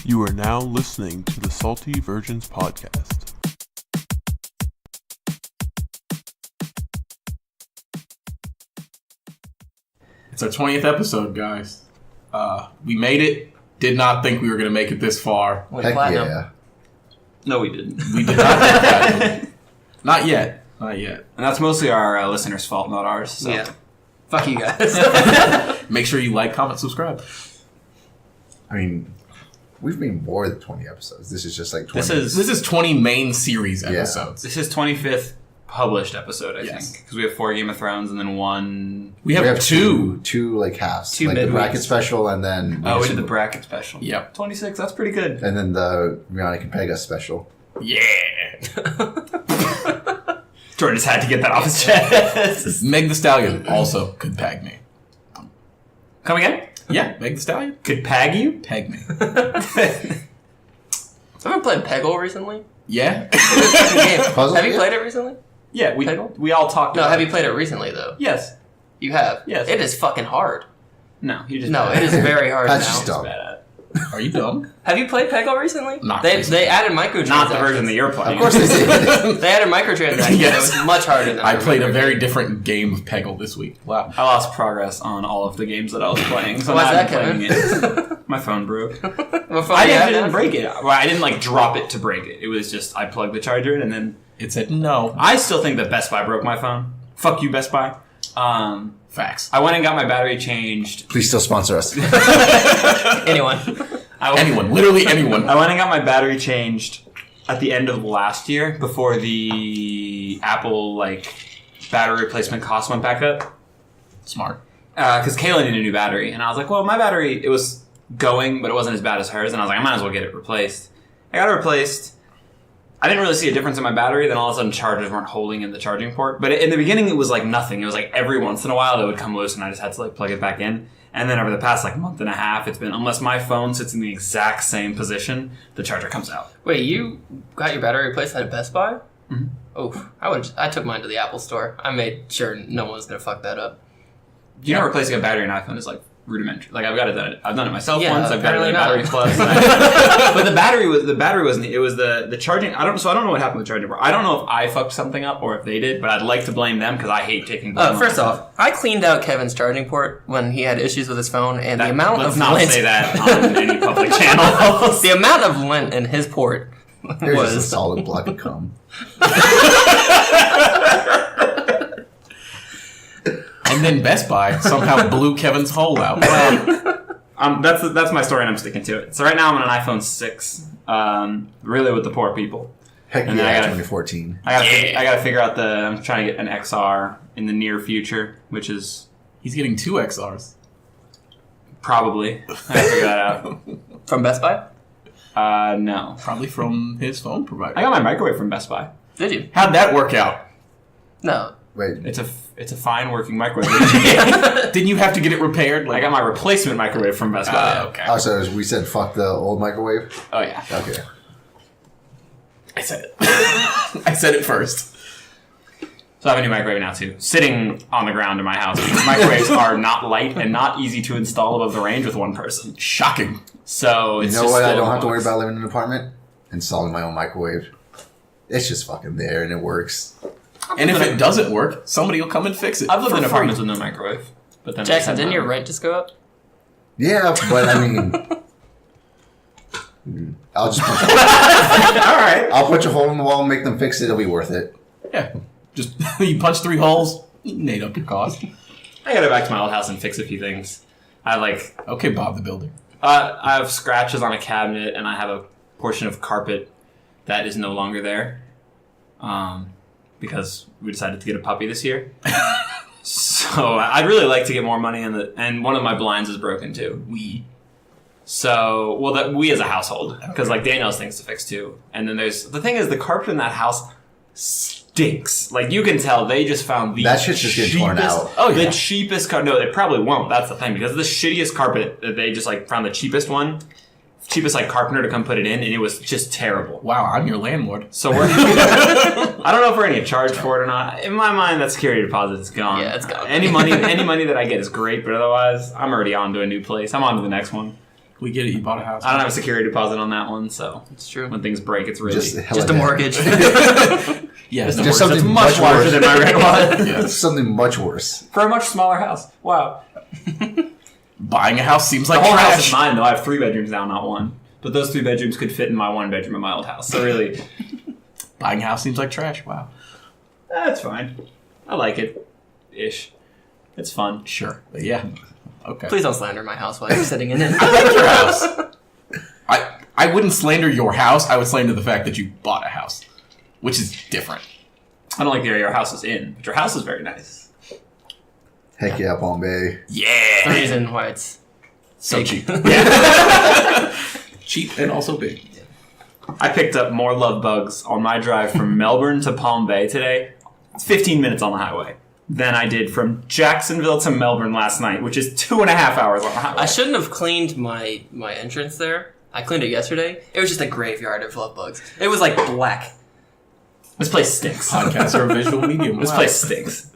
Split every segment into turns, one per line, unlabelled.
You are now listening to the Salty Virgins Podcast.
It's our 20th episode, guys. We made it. Did not think we were going to make it this far.
Heck platinum.
Yeah.
No, we didn't.
We did not make platinum. Not yet. Not yet.
And that's mostly our listeners' fault, not ours. So.
Yeah. Fuck you guys.
Make sure you like, comment, subscribe.
I mean, we've been more than 20 episodes. This is just like 20.
This is 20 main series episodes.
This is 25th published episode, I
Yes.
think. Because we have 4 Game of Thrones and then 1...
We have two.
Two like halves.
Two
like the
midweeks.
bracket special and then...
Oh, we did the bracket special.
Yep.
26, that's pretty good.
And then the Rihanna and Pega special.
Yeah.
Jordan just had to get that off his chest.
Meg the Stallion also could peg me.
Come again?
Yeah, Meg the Stallion.
Could peg you?
Peg me.
Haven't played Peggle recently?
Yeah.
It's a good game.
Puzzle?
Have you
Yeah.
played it recently?
Yeah,
Peggle?
we all talked
No,
about
have you
it.
played it recently though?
Yes.
You have?
Yes.
It is fucking hard.
No, you just...
No, it is very hard
That's
now.
just dumb.
bad at it.
Are you dumb?
Have you played Peggle recently?
Not
They
recently.
added microtransactions.
Not the version that you're playing.
Of course they did.
They added microtransactions.
Yes.
It was much harder than
I played a
remember.
very different game of Peggle this week. Wow.
I lost progress on all of the games that I was playing. So
Why's
now I'm
that,
playing
Kevin?
it. My phone broke.
What phone
I
do you have
didn't
now?
break it. Well, I didn't like drop it to break it. It was just I plugged the charger in and then
It said no.
I still think that Best Buy broke my phone. Fuck you, Best Buy.
Facts.
I went and got my battery changed.
Please still sponsor us.
Anyone.
Anyone. Literally anyone.
I went and got my battery changed at the end of last year before the Apple battery replacement cost went back up.
Smart.
Because Kayla needed a new battery, and I was like, well, my battery, it was going, but it wasn't as bad as hers, and I was like, I might as well get it replaced. I got it replaced. I didn't really see a difference in my battery, then all of a sudden chargers weren't holding in the charging port. But in the beginning, it was like nothing. It was like every once in a while, they would come loose, and I just had to plug it back in. And then over the past month and a half, it's been, unless my phone sits in the exact same position, the charger comes out.
Wait, you got your battery replaced at Best Buy?
Mm-hmm.
Oof. I took mine to the Apple store. I made sure no one was going to fuck that up.
You know, replacing a battery in an iPhone is rudimentary. I've done it myself
Yeah,
once. I've got it
apparently
in
not.
Battery Plus. But the battery wasn't. It was the charging. I don't know what happened with the charging port. I don't know if I fucked something up or if they did, but I'd like to blame them because I hate taking blame. on
First
myself.
off, I cleaned out Kevin's charging port when he had issues with his phone, and the amount
let's
of
not
lint,
say that on any public channel.
the amount of lint in his port
Here's just a
was
solid block of cum.
And then Best Buy somehow blew Kevin's hole out.
That's my story, and I'm sticking to it. So right now I'm on an iPhone 6. Really with the poor people.
Heck
And
yeah,
then I gotta-
2014.
I gotta figure out I'm trying to get an XR in the near future, which is
He's getting 2 XRs.
probably. I gotta figure that out.
from Best Buy.
No.
Probably from his phone provider.
I got my microwave from Best Buy.
Did you?
How'd that work out?
No.
Wait,
It's a fine working microwave.
Didn't you have to get it repaired?
I got my replacement microwave from Best Buy.
Okay.
oh, so we said fuck the old microwave?
Oh yeah.
Okay.
I said it. I said it first.
So I have a new microwave now too, sitting on the ground in my house. Because microwaves are not light and not easy to install above the range with one person.
Shocking.
So it's
You know
just
what I
still
don't
a
have to worry
box.
about living in an apartment? Installing my own microwave. It's just fucking there and it works.
And if it doesn't work, somebody will come and fix it.
I've lived
for
in
free.
apartments with no microwave. But then
Jackson, didn't your rent just go up?
Yeah, but I mean... I'll just punch
All right.
I'll punch a hole in the wall and make them fix it. It'll be worth it.
Yeah. Just, you punch 3 holes, you made up your cost.
I gotta go back to my old house and fix a few things. I
Okay, Bob the Builder.
I have scratches on a cabinet and I have a portion of carpet that is no longer there. Because we decided to get a puppy this year. So I'd really like to get more money and one of my blinds is broken too. So, we as a household, because Danielle has things to fix too. And then the thing is, the carpet in that house stinks. You can tell they just found the
That shit's just getting torn out.
Oh, yeah.
The cheapest carpet. No, it probably won't. That's the thing, because the shittiest carpet, they just found the cheapest one. Cheapest carpenter to come put it in, and it was just terrible.
Wow, I'm your landlord.
So we're I don't know if we're going to charge for it or not. In my mind, that security deposit is gone.
Yeah, it's gone.
Any money that I get is great, but otherwise, I'm already on to a new place. I'm on to the next one.
We get it. You bought a house.
I don't have a security deposit on that one, so
It's true.
when things break, it's really
Just
Just a mortgage.
Yeah,
it's
no,
just
much
something
larger
worse.
than my regular one.
yeah.
Something much worse.
For a much smaller house. Wow.
Buying a house seems
The
like
whole house is
trash.
mine, though. I have 3 bedrooms now, not one. But those 3 bedrooms could fit in my 1 bedroom in my old house. So really,
Buying a house seems like trash. Wow.
that's fine. I like it. Ish. It's fun.
Sure. But yeah. Okay.
Please don't slander my house while you're sitting in it.
I like your house. I wouldn't slander your house. I would slander the fact that you bought a house, which is different.
I don't like the area your house is in, but your house is very nice.
Heck yeah, Palm Bay.
The
Yeah.
reason why it's
So
big.
cheap. Yeah. Cheap and also big.
I picked up more love bugs on my drive from Melbourne to Palm Bay today. It's 15 minutes on the highway. Than I did from Jacksonville to Melbourne last night, which is 2.5 hours on the highway.
I shouldn't have cleaned my entrance there. I cleaned it yesterday. It was just a graveyard of love bugs. It was like black.
This place stinks.
Podcasts are a visual medium.
This
Wow.
place stinks.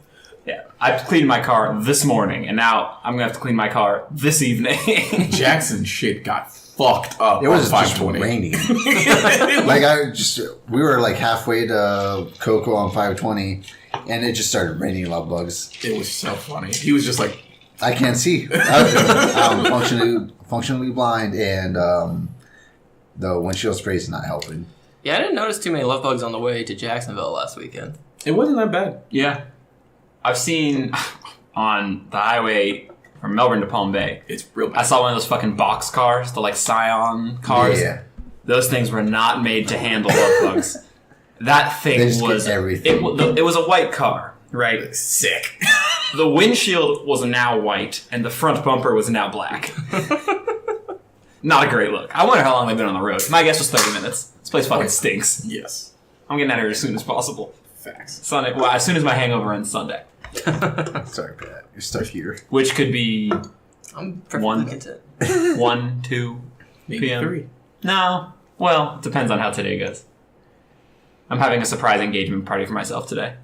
Yeah, I cleaned my car this morning, and now I'm gonna have to clean my car this evening.
Jackson shit got fucked up.
It was
on
just
520.
raining. We were like halfway to Cocoa on 520, and it just started raining love bugs.
It was so funny. He was just like,
I can't see. I'm functionally blind, and the windshield spray is not helping.
Yeah, I didn't notice too many love bugs on the way to Jacksonville last weekend.
it wasn't that bad.
Yeah, I've seen on the highway from Melbourne to Palm Bay.
It's real
I
bad.
saw one of those fucking box cars, the like Scion cars.
Yeah.
Those things were not made to handle love bugs. That thing
They just
was
get everything.
It was a white car, right?
Sick.
The windshield was now white, and the front bumper was now black. Not a great look. I wonder how long they've been on the road. My guess was 30 minutes. This place fucking stinks.
Yes.
I'm getting out of here as soon as possible.
Facts.
Sunday. Well, as soon as my hangover ends Sunday,
Sorry, Pat. You're stuck here.
which could be
I'm perfectly
One.
content.
1, 2
Maybe
p.m.
3.
No. Well, it depends on how today goes. I'm having a surprise engagement party for myself today.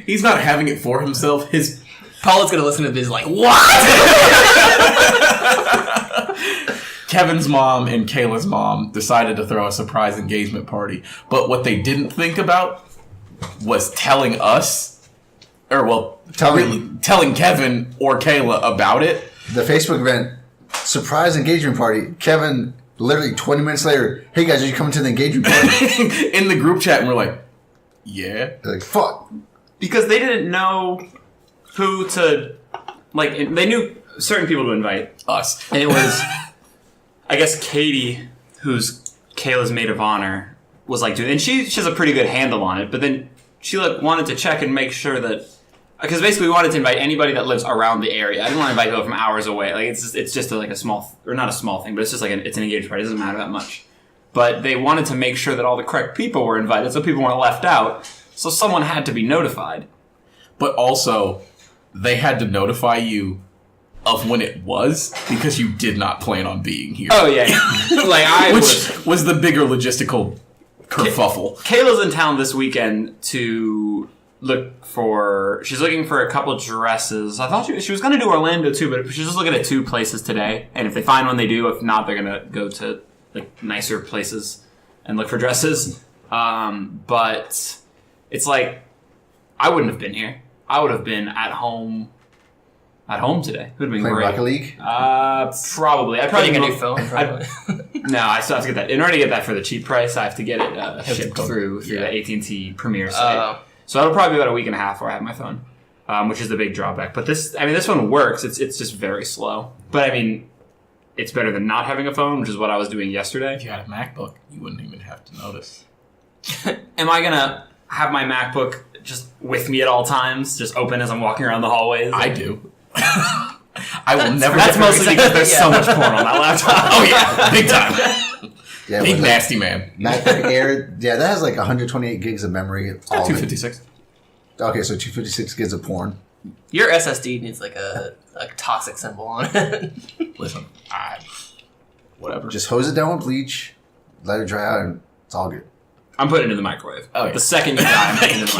He's not having it for himself. His
Paula's gonna listen to this like, what?
Kevin's mom and Kayla's mom decided to throw a surprise engagement party. But what they didn't think about was telling us, or well, telling Kevin or Kayla about it.
The Facebook event, surprise engagement party. Kevin, literally 20 minutes later, hey guys, are you coming to the engagement party?
In the group chat, and we're like, yeah.
They're like, fuck.
Because they didn't know who to, like, they knew certain people to invite.
Us.
And it was, I guess, Katie, who's Kayla's maid of honor, was like, dude, and she has a pretty good handle on it, but then she like wanted to check and make sure that, because basically we wanted to invite anybody that lives around the area. I didn't want to invite people from hours away. Like, it's just like a small, or not a small thing, but it's just like it's an engagement party. It doesn't matter that much. But they wanted to make sure that all the correct people were invited, so people weren't left out. So someone had to be notified.
But also, they had to notify you of when it was because you did not plan on being here.
Oh, yeah. Like,
Which was the bigger logistical kerfuffle.
Kayla's in town this weekend to look for... She's looking for a couple dresses. I thought she was going to do Orlando, too, but she's just looking at 2 places today. And if they find one, they do. If not, they're going to go to like nicer places and look for dresses. But it's like, I wouldn't have been here. I would have been at home today. It would have been
Playing
great.
Rocket League?
Probably. I'd probably
Getting a
go-
new phone, probably.
No, I still have to get that. In order to get that for the cheap price, I have to get it shipped
code.
through
Yeah.
the AT&T Premier site.
Oh.
So it'll probably be about a week and a half before I have my phone, which is the big drawback. But this one works. It's just very slow. But I mean, it's better than not having a phone, which is what I was doing yesterday.
If you had a MacBook, you wouldn't even have to notice.
Am I gonna have my MacBook just with me at all times, just open as I'm walking around the hallways?
I do. I will never.
That's mostly because there's so
Yeah.
much porn on that laptop.
Oh yeah, big time.
Yeah,
Big
but
nasty man.
MacBook Air, yeah, that has like 128 gigs of memory. All of it.
256.
Okay, so 256 gigs of porn.
Your SSD needs like a toxic symbol on it.
Listen, whatever.
Just hose it down with bleach, let it dry out, and it's all good.
I'm putting it in the microwave.
Oh, yeah.
The second you die, I'm putting it in the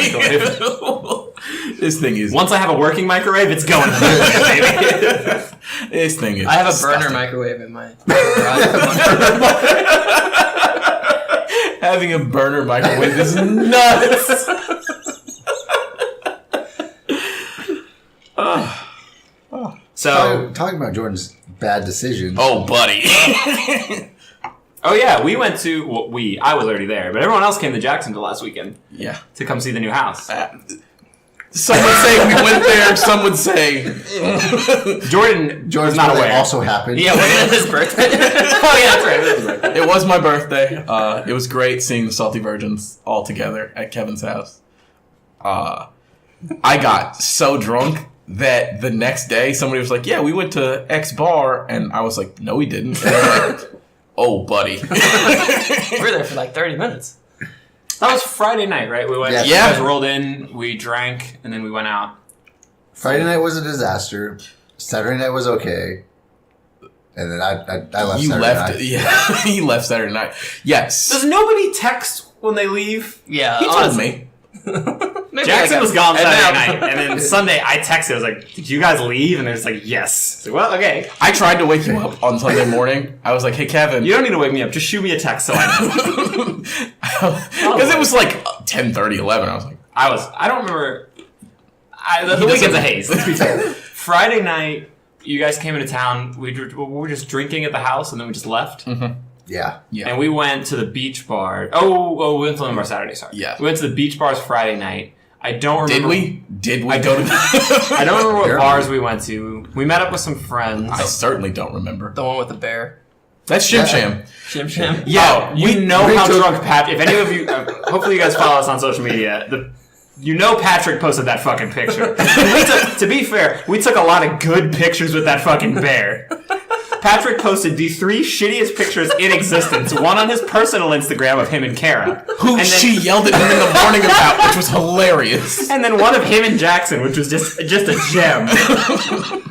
microwave.
This thing is.
Once I have a working microwave, it's going to the baby.
This thing is.
I have a
disgusting.
burner microwave in my garage.
Having a burner microwave is nuts.
So,
Talking about Jordan's bad decisions.
Oh, buddy.
oh yeah, we went to, I was already there, but everyone else came to Jacksonville last weekend
Yeah.
to come see the new house.
Some would say we went there. Some would say
Jordan's not
birthday
aware.
also happened.
Yeah, wasn't it his birthday?
Oh yeah, that's right. It was his birthday.
it was my birthday. It was great seeing the Salty Virgins all together at Kevin's house. I got so drunk that the next day somebody was like, "Yeah, we went to X bar," and I was like, "No, we didn't." And they're like, "Oh, buddy."
We were there for like 30 minutes.
That was Friday night, right? We went.
Yeah.
You guys rolled in, we drank, and then we went out.
Friday night was a disaster. Saturday night was okay. And then I left
You
Saturday
left.
night.
Yeah, he left Saturday night. Yes,
Does nobody text when they leave?
Yeah,
he told
honestly.
me.
Maybe
Jackson
like
was gone
and
Saturday
now-
night, and then Sunday I texted. I was like, "Did you guys leave?" And they're just like, "Yes." I was like, well, okay.
I tried to wake you up on Sunday morning. I was like, "Hey, Kevin."
You don't need to wake me up. Just shoot me a text so I know.
Because it was like 10:30, 11. I was like,
I don't remember. The
He
weekend's a
doesn't-
haze. Let's be fair. Friday night, you guys came into town. We were just drinking at the house, and then we just left.
Yeah.
yeah.
And we went to the beach bar. Oh, we went to Limbar Saturday. Sorry.
Yeah.
We went to the beach bars Friday night. I don't remember.
Did we go to
I don't remember what
Barely.
bars we went to. We met up with some friends.
I certainly don't remember.
The one with the bear.
That's Shim Sham.
Shim Sham.
Yeah, you know
we
how
took-
drunk Pat. If any of you, hopefully you guys follow us on social media. You know Patrick posted that fucking picture. To be fair, we took a lot of good pictures with that fucking bear. Patrick posted the 3 shittiest pictures in existence. One on his personal Instagram of him and Kara.
Who
and then,
she yelled at him in the morning about, which was hilarious.
And then one of him and Jackson, which was just a gem.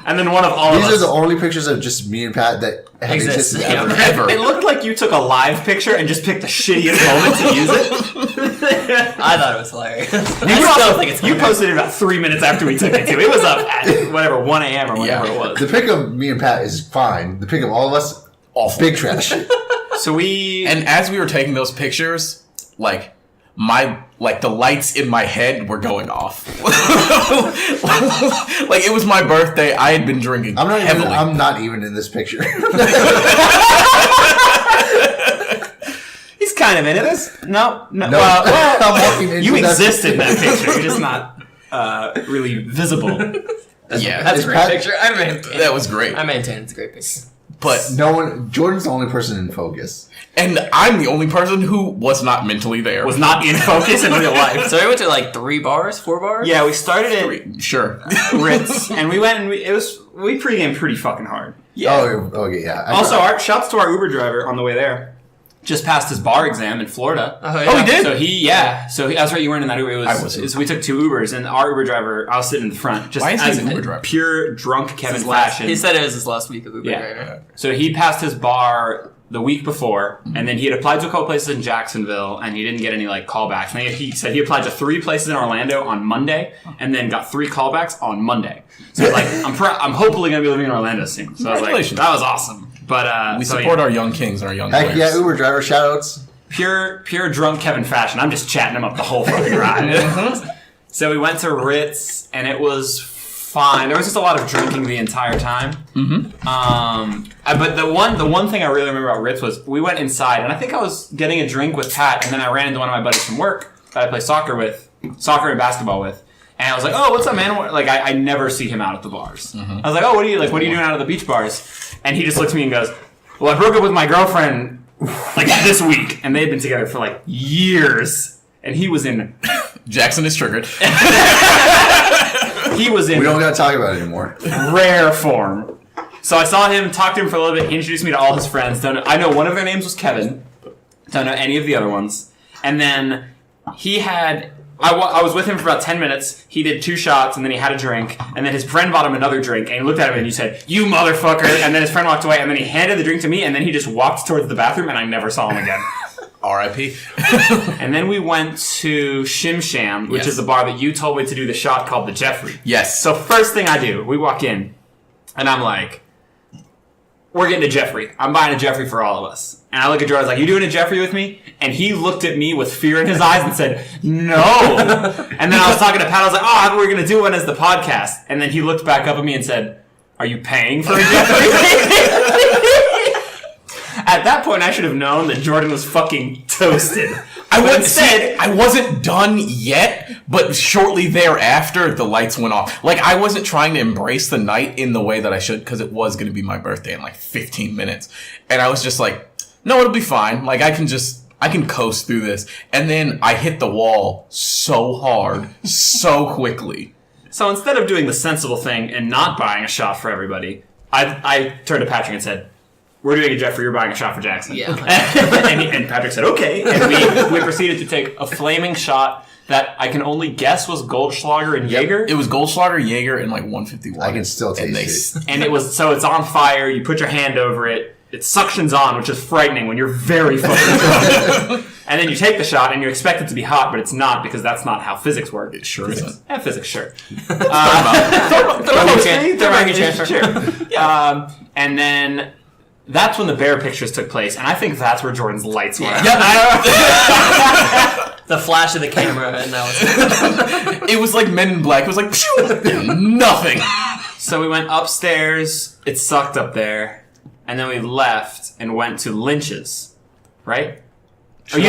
And then one of all
These
of
are
us.
the only pictures of just me and Pat that have
Exists,
existed
yeah.
ever.
Ever.
It looked like you took a live picture and just picked the shittiest moment to use it.
I thought it was hilarious.
You
I still
also-
think it's
You posted it about 3 minutes after we took it too. It was up at whatever 1 a.m. or whatever
Yeah.
it was.
The pic of me and Pat is fine. The pic of all of us,
Awful.
big trash.
So we
And as we were taking those pictures, like the lights in my head were going off. Like it was my birthday. I had been drinking heavily.
I'm not even in this picture.
he's kind of into this. No.
No,
Well,
I'm walking into
you
that
exist in that picture. You're just not really visible.
Yeah,
That's
Is
a great
Pat-
picture. I maintain.
that was great.
I maintain it's a great picture.
But
No one. Jordan's the only person in focus.
and I'm the only person who was not mentally there.
Was not in focus in real life.
So we went to like 3 bars, 4 bars.
Yeah, we started at
Sure.
Ritz, and we went and we pre-gamed pretty fucking hard.
Oh, okay, yeah.
Also, shouts to our Uber driver on the way there. Just passed his bar exam in Florida.
Oh, yeah.
Oh, he did?
So that's right. You weren't in that Uber.
I wasn't.
So we took 2 Ubers, and our Uber driver, I was sitting in the front, just
Why is he
as
an Uber driver?
pure drunk Kevin
His last-
fashion.
He said it was his last week of Uber
Yeah.
driver.
So he passed his bar the week before, and then he had applied to a couple places in Jacksonville, and he didn't get any callbacks. And he said he applied to 3 places in Orlando on Monday, and then got 3 callbacks on Monday. So I'm hopefully going to be living in Orlando soon. So I was like,
Congratulations.
that was awesome. But
We support our young kings and our young
Heck
players.
yeah, Uber driver shoutouts.
pure drunk Kevin fashion. I'm just chatting him up the whole fucking ride. So we went to Ritz, and it was fine. There was just a lot of drinking the entire time. But the one thing I really remember about Ritz was we went inside, and I think I was getting a drink with Pat, and then I ran into one of my buddies from work that I play soccer and basketball with. And I was like, "Oh, what's up, man?" Like I never see him out at the bars. I was like, "Oh, what are you doing out at the beach bars?" And he just looked at me and goes, "Well, I broke up with my girlfriend this week, and they'd been together for years." And he was in
Jackson is triggered.
he was in
We don't gotta talk about it anymore.
rare form. So I saw him, talked to him for a little bit. He introduced me to all his friends. I know one of their names was Kevin. Don't know any of the other ones. And then he had. I was with him for about 10 minutes. He did 2 shots, and then he had a drink. And then his friend bought him another drink, and he looked at him and he said, "You motherfucker!" And then his friend walked away, and then he handed the drink to me, and then he just walked towards the bathroom, and I never saw him again.
R.I.P.
And then we went to Shim Sham, which is the bar that you told me to do the shot called the Jeffrey.
Yes.
So first thing I do, we walk in, and I'm like, we're getting a Jeffrey. I'm buying a Jeffrey for all of us. And I look at Jordan, I was like, you doing a Jeffrey with me? And he looked at me with fear in his eyes and said, no. And then I was talking to Pat, I was like, I thought we were going to do one as the podcast. And then he looked back up at me and said, are you paying for a Jeffrey? At that point, I should have known that Jordan was fucking toasted.
I wasn't done yet, but shortly thereafter, the lights went off. Like, I wasn't trying to embrace the night in the way that I should, because it was going to be my birthday in like 15 minutes. And I was just like, no, it'll be fine. Like, I can coast through this. And then I hit the wall so hard, so quickly.
So instead of doing the sensible thing and not buying a shot for everybody, I turned to Patrick and said, we're doing a Jeffrey, you're buying a shot for Jackson.
Yeah.
and Patrick said, okay. And we proceeded to take a flaming shot that I can only guess was Goldschlager and Jaeger.
It was Goldschlager, Jaeger, and like 151.
I can still taste it.
And it was, so it's on fire, you put your hand over it, it suctions on, which is frightening when you're very fucking drunk. And then you take the shot and you expect it to be hot, but it's not, because that's not how physics work.
It sure isn't.
Physics, sure.
Thermography transfer.
Sure. And then that's when the bear pictures took place, and I think that's where Jordan's lights were.
The flash of the camera, and that was
it was like Men in Black. It was like, phew, nothing.
So we went upstairs, it sucked up there, and then we left and went to Lynch's, right?
I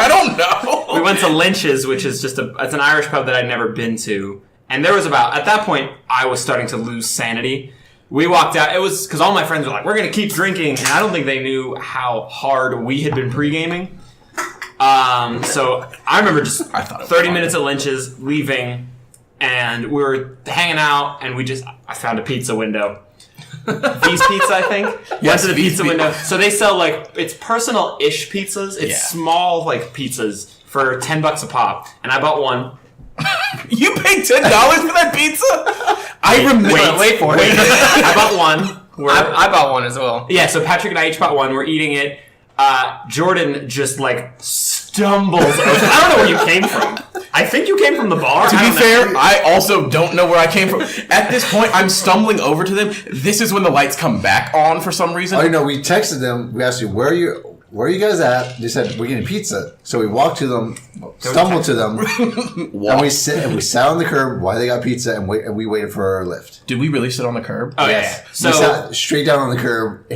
don't know.
We went to Lynch's, which is just it's an Irish pub that I'd never been to, and there was at that point, I was starting to lose sanity. We walked out, it was, because all my friends were like, we're going to keep drinking, and I don't think they knew how hard we had been pre-gaming. So I remember just 30 minutes at Lynch's, leaving, and we were hanging out, and I found a pizza window. V's Pizza, I think. Went to the pizza window. So they sell, like, it's personal-ish pizzas. It's small, like, pizzas for $10 a pop, and I bought one.
You paid $10 for that pizza? I remember.
Wait for it.
I bought one.
I bought one as well.
Yeah, so Patrick and I each bought one. We're eating it. Jordan just, like, stumbles over. I don't know where you came from. I think you came from the bar.
To be fair, I also don't know where I came from. At this point, I'm stumbling over to them. This is when the lights come back on for some reason.
Oh, you know, we texted them. We asked you, where are you guys at? They said, we're getting pizza. So we walked to them, stumbled to them, and we sat on the curb while they got pizza, and we waited for our lift.
Did we really sit on the curb?
Oh, yes. Yeah.
So we sat straight down on the curb,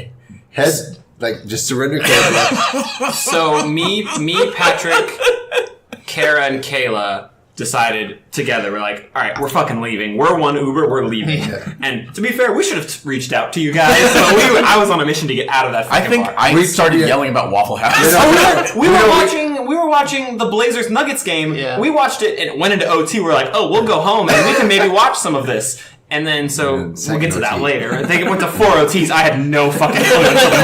heads, like, just surrender curb.
So me, Patrick, Kara, and Kayla decided together, we're like, all right, we're fucking leaving. We're one Uber, we're leaving. Yeah. And to be fair, we should have reached out to you guys. So I was on a mission to get out of that fucking bar.
I started yelling about Waffle House.
We were watching the Blazers Nuggets game. Yeah. We watched it and it went into OT. We're like, oh, we'll go home and we can maybe watch some of this. And then, so we'll get to that later. I think it went to 4 OTs. I had no fucking clue until the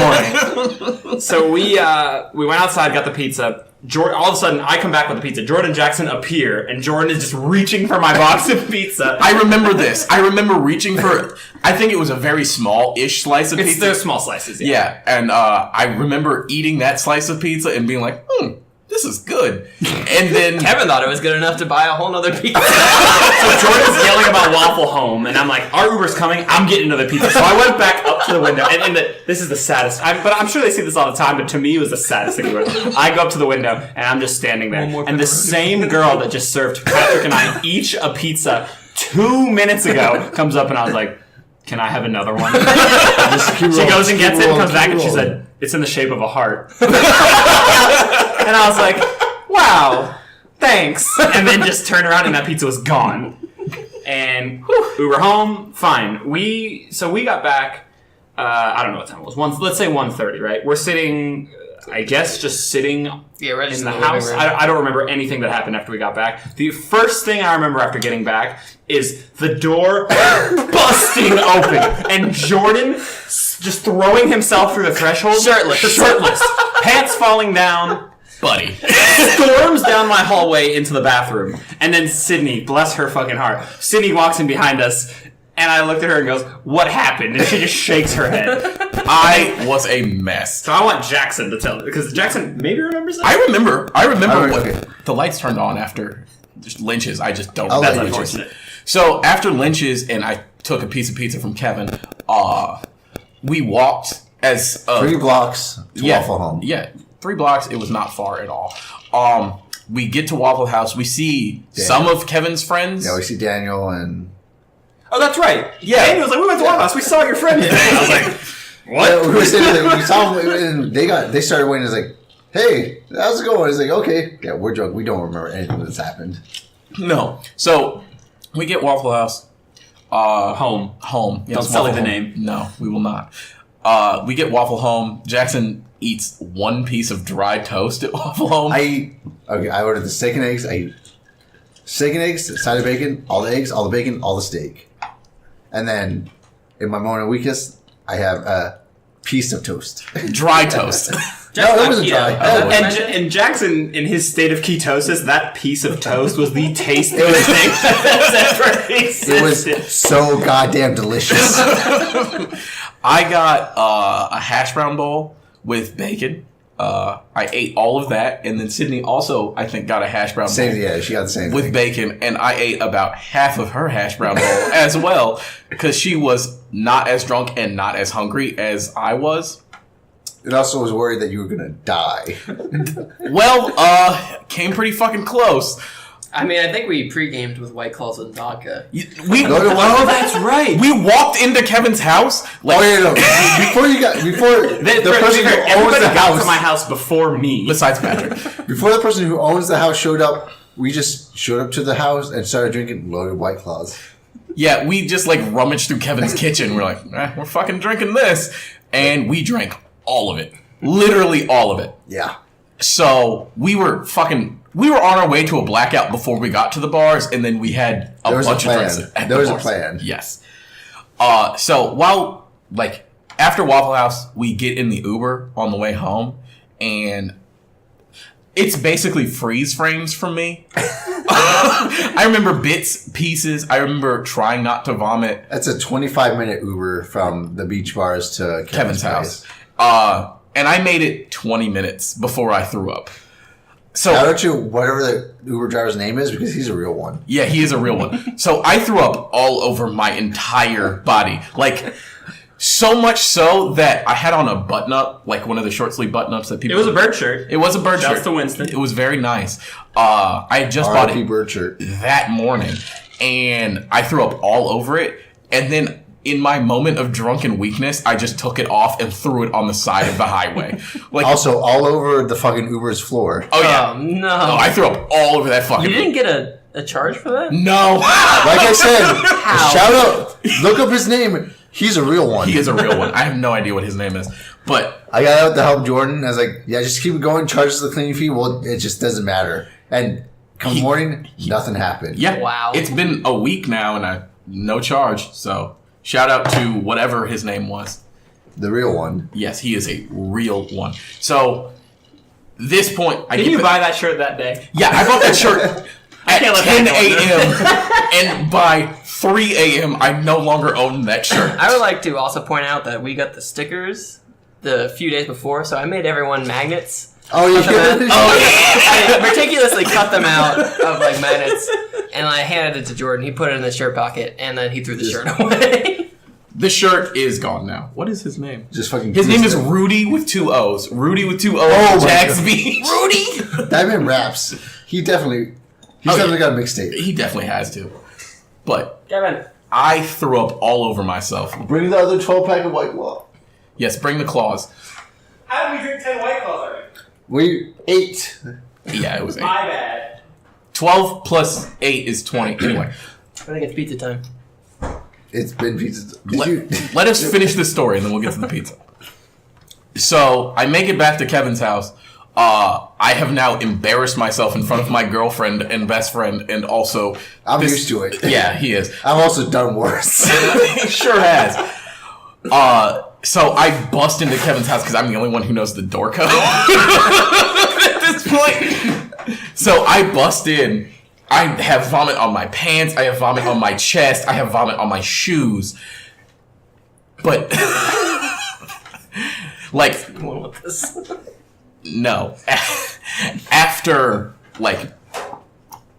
morning. So we went outside, got the pizza. All of a sudden, I come back with the pizza. Jordan and Jackson appear, and Jordan is just reaching for my box of pizza.
I remember this. I remember reaching for, I think it was a very small-ish slice of pizza.
They're small slices, yeah.
Yeah, and I remember eating that slice of pizza and being like, this is good. And then
Kevin thought it was good enough to buy a whole nother pizza.
So Jordan's yelling about Waffle Home, and I'm like, our Uber's coming, I'm getting another pizza. So I went back up to the window, and this is the saddest, but I'm sure they see this all the time, but to me it was the saddest thing ever. I go up to the window, and I'm just standing there, and the same girl that just served Patrick and I each a pizza 2 minutes ago comes up, and I was like, can I have another one? She goes and gets it, and comes back, and she said, it's in the shape of a heart. And I was like, wow, thanks. And then just turned around and that pizza was gone. And we were home, fine. So we got back, I don't know what time it was. Let's say 1:30, right? We're sitting, I guess, just sitting in the house. I don't remember anything that happened after we got back. The first thing I remember after getting back is the door busting open. And Jordan just throwing himself through the threshold. Shirtless. Pants falling down.
Buddy.
Storms down my hallway into the bathroom. And then Sydney, bless her fucking heart. Sydney walks in behind us And I looked at her and goes, "What happened?" And she just shakes her head.
I was a mess.
So I want Jackson to tell it because Jackson maybe remembers that.
I remember
okay.
what the lights turned on after just Lynch's. I just don't
I'll
remember
let you
Lynch's.
unfortunate.
So after Lynch's and I took a piece of pizza from Kevin, we walked as
3 blocks to Waffle Home.
Yeah, 3 blocks. It was not far at all. We get to Waffle House. We see some of Kevin's friends.
Yeah, we see Daniel and...
Oh, that's right.
Yeah.
Daniel was like, "We went to Waffle House. We saw your friend today." I was like, "What?"
Yeah, we were sitting there, we saw them, and they started waiting. It's like, "Hey, how's it going?" It's like, "Okay." Yeah, we're drunk. We don't remember anything that's happened.
No. So we get Waffle House.
Home.
Yes,
Don't sell
Waffle
the
Home.
name.
No, we will not. We get Waffle Home. Jackson eats 1 piece of dry toast at Waffle Home.
I ordered the steak and eggs. I eat steak and eggs, side of bacon, all the eggs, all the bacon, all the steak. And then, in my moment of weakness, I have a piece of toast.
Dry toast.
No, it wasn't dry.
And Jackson, in his state of ketosis, that piece of toast was the tastiest thing that's ever existed.
It was so goddamn delicious.
I got a hash brown bowl with bacon. I ate all of that, and then Sydney also, I think, got a hash brown bowl.
Same, yeah, she got the same
with
thing.
bacon, and I ate about half of her hash brown bowl as well, because she was not as drunk and not as hungry as I was.
It also was worried that you were gonna die.
Well, came pretty fucking close.
I mean, I think we pre-gamed with White Claws and vodka.
That's right.
We walked into Kevin's house. Like,
Oh yeah, no. Before the person who owns
Everybody
the
got
house,
to my house before me.
besides Patrick.
before the person who owns the house showed up, we just showed up to the house and started drinking loaded White Claws.
Yeah, we just like rummaged through Kevin's kitchen. We're like, we're fucking drinking this, and we drank all of it, literally all of it.
Yeah.
So we were on our way to a blackout before we got to the bars, and then we had a
There was
bunch
a
of
plan.
drinks at
There
the
was a
bars.
plan.
Yes. So while after Waffle House, we get in the Uber on the way home, and it's basically freeze frames from me. I remember bits, pieces. I remember trying not to vomit.
That's a 25-minute Uber from the beach bars to
Kevin's
place.
house. And I made it 20 minutes before I threw up. So
Shout out to whatever the Uber driver's name is, because he's a real one.
yeah, he is a real one. So I threw up all over my entire body. Like, so much so that I had on a button-up, like one of the short-sleeve button-ups that
It
people...
was a bird shirt.
It was a bird shirt.
Shouts to Winston.
It was very nice. I had just bought
R.I.P.
it
bird shirt.
that morning, and I threw up all over it, and then in my moment of drunken weakness, I just took it off and threw it on the side of the highway. Like,
Also, all over the fucking Uber's floor.
oh yeah.
Oh, no.
Oh, I threw up all over that fucking...
You didn't get a charge for that?
No.
Like I said,
How?
shout out. Look up his name. He's a real one.
He is a real one. I have no idea what his name is. But
I got out to help Jordan. I was like, yeah, just keep it going. Charge us the cleaning fee. Well, it just doesn't matter. And come morning, nothing happened.
yeah,
Wow.
it's been a week now and no charge. So shout out to whatever his name was.
The real one.
Yes, he is a real one. So this point,
Did you buy that shirt that day?
Yeah, I bought that shirt at
can't let
10
that
a.m. and by 3 a.m. I no longer own that shirt.
I would like to also point out that we got the stickers the few days before, so I made everyone magnets.
Oh, you
Cut them out.
did?
I meticulously cut them out of like magnets, and I handed it to Jordan. He put it in the shirt pocket, and then he threw the shirt away.
The shirt is gone now. What is his name?
Just fucking.
His name is Rudy with 2 O's. Rudy with 2 O's.
Oh my
Jax
God.
Beach. Rudy.
That man raps. He's definitely got a mixtape.
He definitely has to. But
Kevin.
I threw up all over myself.
Bring the other 12-pack of White Claw.
Yes, bring the claws.
How did we drink 10 White Claws already?
We ate.
Yeah, it was 8.
My bad.
12 plus 8 is 20. Anyway,
I think it's pizza time.
It's been pizza. Did you?
let us finish this story and then we'll get to the pizza. So I make it back to Kevin's house. I have now embarrassed myself in front of my girlfriend and best friend, and also
I'm used to it.
Yeah, he is.
I've also done worse.
He sure has. So I bust into Kevin's house because I'm the only one who knows the door code at this point. So I bust in, I have vomit on my pants. I have vomit on my chest. I have vomit on my shoes. But, like, no. After I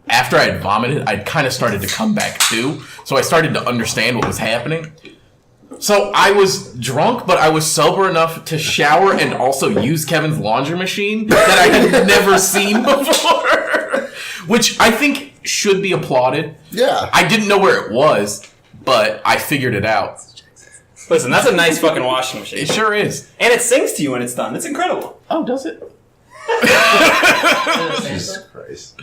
had vomited, I kind of started to come back too. So I started to understand what was happening. So I was drunk, but I was sober enough to shower and also use Kevin's laundry machine that I had never seen before. Which I think should be applauded.
Yeah.
I didn't know where it was, but I figured it out.
Listen, that's a nice fucking washing machine.
It sure is.
And it sings to you when it's done. It's incredible.
Oh, does it?
Jesus Christ.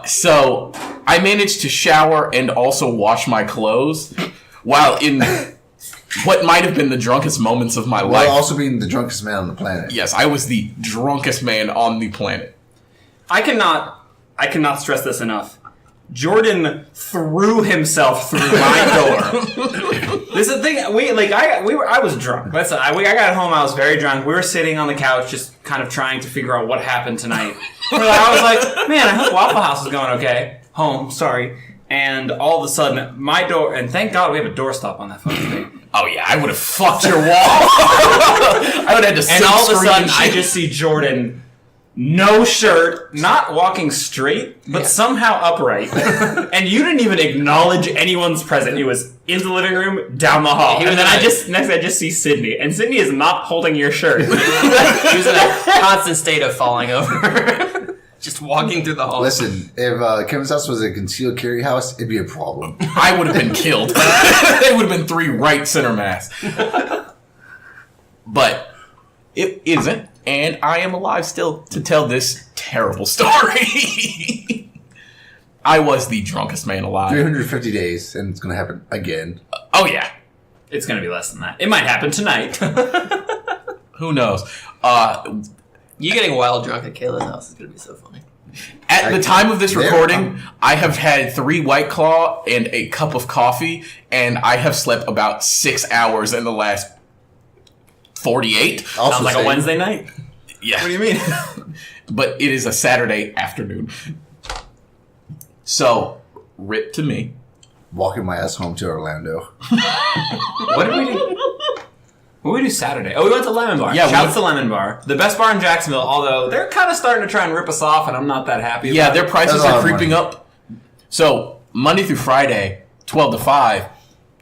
So I managed to shower and also wash my clothes while in what might have been the drunkest moments of my life.
While also being the drunkest man on the planet.
Yes, I was the drunkest man on the planet.
I cannot stress this enough. Jordan threw himself through my door. This is the thing. I was drunk. I got home. I was very drunk. We were sitting on the couch, just kind of trying to figure out what happened tonight. I was like, man, I hope Waffle House is going okay. Home, sorry. And all of a sudden, my door. And thank God we have a doorstop on that fucking thing.
Oh yeah, I would have fucked your wall. I would have had to.
And all of a sudden, I just see Jordan. No shirt, not walking straight, but somehow upright. And you didn't even acknowledge anyone's presence. He was in the living room, down the hall. And then I just see Sydney. And Sydney is not holding your shirt.
He was in a constant state of falling over. Just walking through the hall.
Listen, if Kevin's house was a concealed carry house, it'd be a problem.
I would have been killed. It would have been 3 right center mass. But it isn't. And I am alive still to tell this terrible story. I was the drunkest man alive.
350 days, and it's going to happen again.
Oh, yeah.
It's going to be less than that. It might happen tonight.
Who knows?
You getting wild drunk at Kayla's house is going to be so funny.
At the time of this recording, I have had 3 White Claw and a cup of coffee, and I have slept about 6 hours in the last 48.
Sounds like a Wednesday night.
Yeah.
What do you mean?
But it is a Saturday afternoon. So, rip to me.
Walking my ass home to Orlando.
What did we do? What did we do Saturday? Oh, we went to Lemon Bar.
Yeah,
Shouts to Lemon Bar. The best bar in Jacksonville, although they're kind of starting to try and rip us off, and I'm not that happy about
Their prices
That's a lot
are
of
creeping
money.
up. So, Monday through Friday, 12 to 5,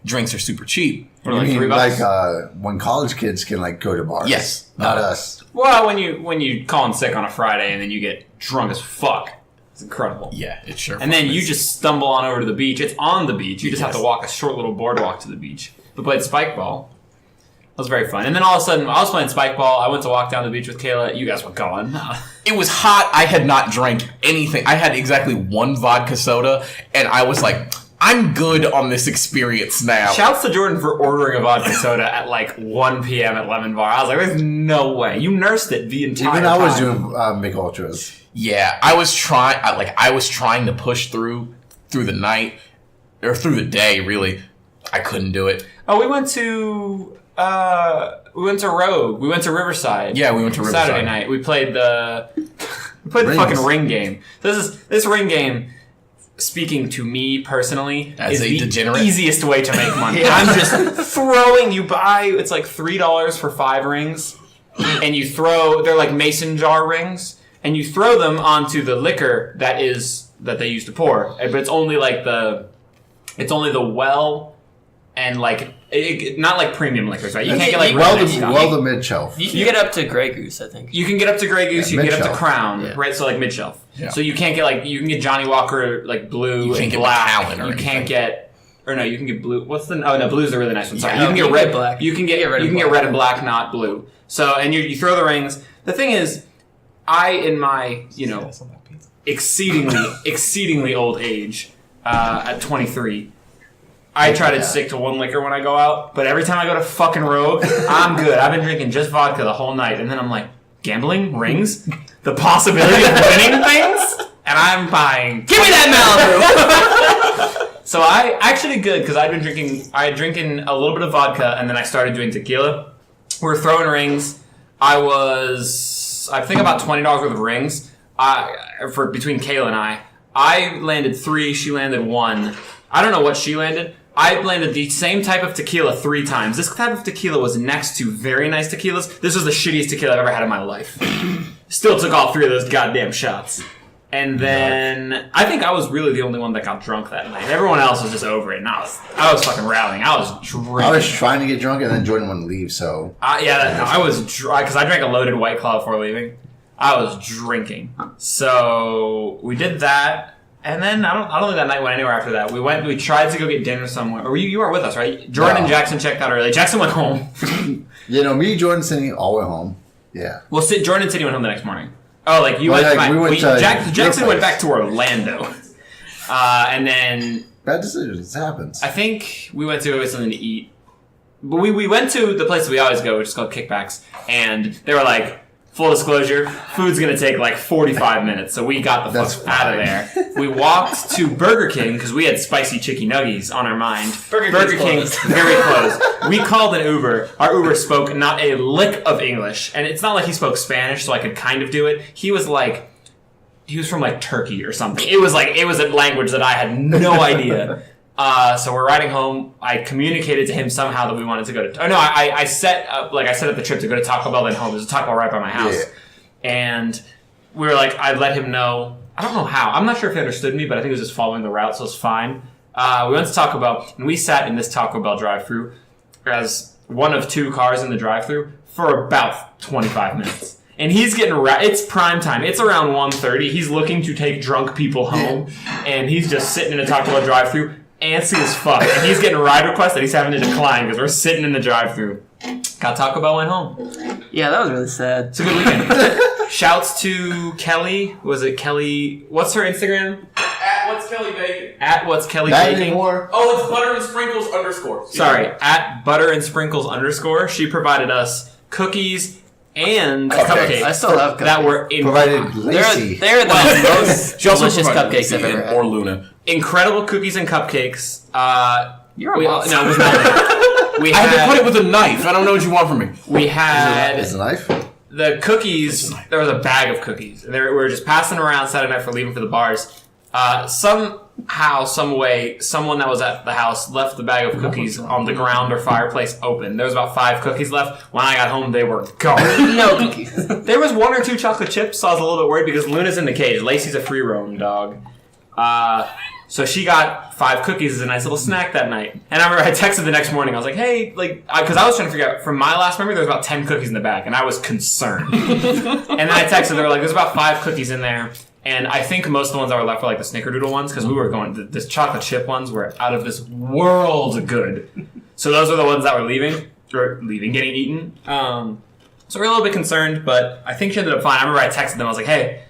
drinks are super cheap.
Or
You
like
mean
$3.
when college kids can go to bars?
Yes.
Not us.
Well, when you call in sick on a Friday and then you get drunk as fuck. It's incredible.
Yeah, it sure
And then
is.
you just stumble on over to the beach. It's on the beach. You just have to walk a short little boardwalk to the beach. We played spike ball. That was very fun. And then all of a sudden, I was playing spike ball. I went to walk down the beach with Kayla. You guys were going.
It was hot. I had not drank anything. I had exactly 1 vodka soda, and I was like, I'm good on this experience now.
Shouts to Jordan for ordering a vodka soda at like 1 p.m. at Lemon Bar. I was like, there's no way. You nursed it the entire time.
Even I was doing Big Ultras.
Yeah, I was trying to push through the night, or through the day, really. I couldn't do it.
Oh, we went to Rogue. We went to Riverside.
Yeah, we went to Riverside.
Saturday night. We played the fucking ring game. This ring game, speaking to me personally,
As
is
a
the
degenerate?
easiest way to make money. I'm just throwing. You buy, it's like $3 for 5 rings, and you throw. They're like mason jar rings, and you throw them onto the liquor that they use to pour. But it's only the well. And not like premium liquors, right? You can't get like
the mid shelf.
You get up to Grey Goose, I think.
You can get up to Grey Goose.
Yeah,
you can get up to
mid-shelf.
Crown,
Yeah.
right? So like mid shelf.
Yeah.
So you can't get you can get Johnny Walker like blue
You can't
and
get
black.
Macallan or
You can't
anything.
get, or no, you can get blue. What's the? Oh no, blue's a really nice one. Sorry,
Yeah,
you can
you
get
can
red,
get black.
You can get
red and
get
black.
red and black, not blue. So and you throw the rings. The thing is, in my exceedingly old age, at 23. I try to stick to one liquor when I go out, but every time I go to fucking Rogue, I'm good. I've been drinking just vodka the whole night, and then I'm like, gambling? Rings? The possibility of winning things? And I'm buying.
Give me that Malibu!
So I actually good, because I had drinking a little bit of vodka, and then I started doing tequila. We were throwing rings. I think about $20 worth of rings for between Kayla and I. I landed 3. She landed 1. I don't know what she landed. I landed the same type of tequila 3 times. This type of tequila was next to very nice tequilas. This was the shittiest tequila I've ever had in my life. Still took all 3 of those goddamn shots. And then I think I was really the only one that got drunk that night. Everyone else was just over it, and I was fucking rallying. I was drinking.
I was trying to get drunk, and then Jordan wouldn't leave. So
I was dry because I drank a loaded White Claw before leaving. I was drinking, so we did that, and then I don't think that night went anywhere after that. We tried to go get dinner somewhere. Or you weren't with us, right? Jordan and Jackson checked out early. Jackson went home.
Me and Jordan sitting all the way home. Yeah.
Well, Jordan and City went home the next morning. Oh, like you went. Jackson went back to Orlando, and then
bad decisions. It happens.
I think we went to something to eat, but we went to the place that we always go, which is called Kickbacks, and they were like, full disclosure, food's gonna take like 45 minutes, so we got the fuck out of there. We walked to Burger King because we had spicy chicken nuggies on our mind. Burger King, very close. We called an Uber. Our Uber spoke not a lick of English, and it's not like he spoke Spanish, so I could kind of do it. He was from like Turkey or something. It was a language that I had no idea. So we're riding home. I communicated to him somehow that we wanted to go to. Oh no, I set up the trip to go to Taco Bell then home. There's a Taco Bell right by my house, and we were like, I let him know. I don't know how. I'm not sure if he understood me, but I think he was just following the route, so it's fine. We went to Taco Bell, and we sat in this Taco Bell drive-thru as one of 2 cars in the drive-thru for about 25 minutes. And he's getting it's prime time. It's around 1:30. He's looking to take drunk people home, and he's just sitting in a Taco Bell drive-thru, antsy as fuck. And he's getting ride requests that he's having to decline because we're sitting in the drive-thru. Got Taco Bell, went home.
Yeah, that was really sad.
It's a good weekend. Shouts to Kelly. Was it Kelly? What's her Instagram?
At What's Kelly Baking.
At What's Kelly
Not
Baking.
anymore.
Oh, it's butter and sprinkles _.
Sorry, at butter and sprinkles _. She provided us cookies and cupcakes.
I still love cupcakes.
That were
Provided Lacey.
They're the most
She also
delicious
provided
cupcakes I've
Lacey
ever had.
or Luna.
incredible cookies and cupcakes.
You're a monster.
No, it was not. We
I had to
had
put it with a knife. I don't know what you want from me.
we had
Is it a knife?
the cookies. There was a bag of cookies. We were just passing around Saturday night for leaving for the bars. Somehow, some way, someone that was at the house left the bag of cookies on the ground or fireplace open. There was about 5 cookies left. When I got home, they were gone.
No cookies.
There was 1 or 2 chocolate chips, so I was a little bit worried because Luna's in the cage. Lacey's a free roam dog. So she got 5 cookies as a nice little snack that night. And I remember I texted the next morning. I was like, hey, because I was trying to figure out, from my last memory, there was about 10 cookies in the bag, and I was concerned. And then I texted, they were like, there's about 5 cookies in there. And I think most of the ones that were left were like the Snickerdoodle ones, because we were going, the chocolate chip ones were out of this world good. So those are the ones that were getting eaten. So we're a little bit concerned, but I think she ended up fine. I remember I texted them, I was like, hey,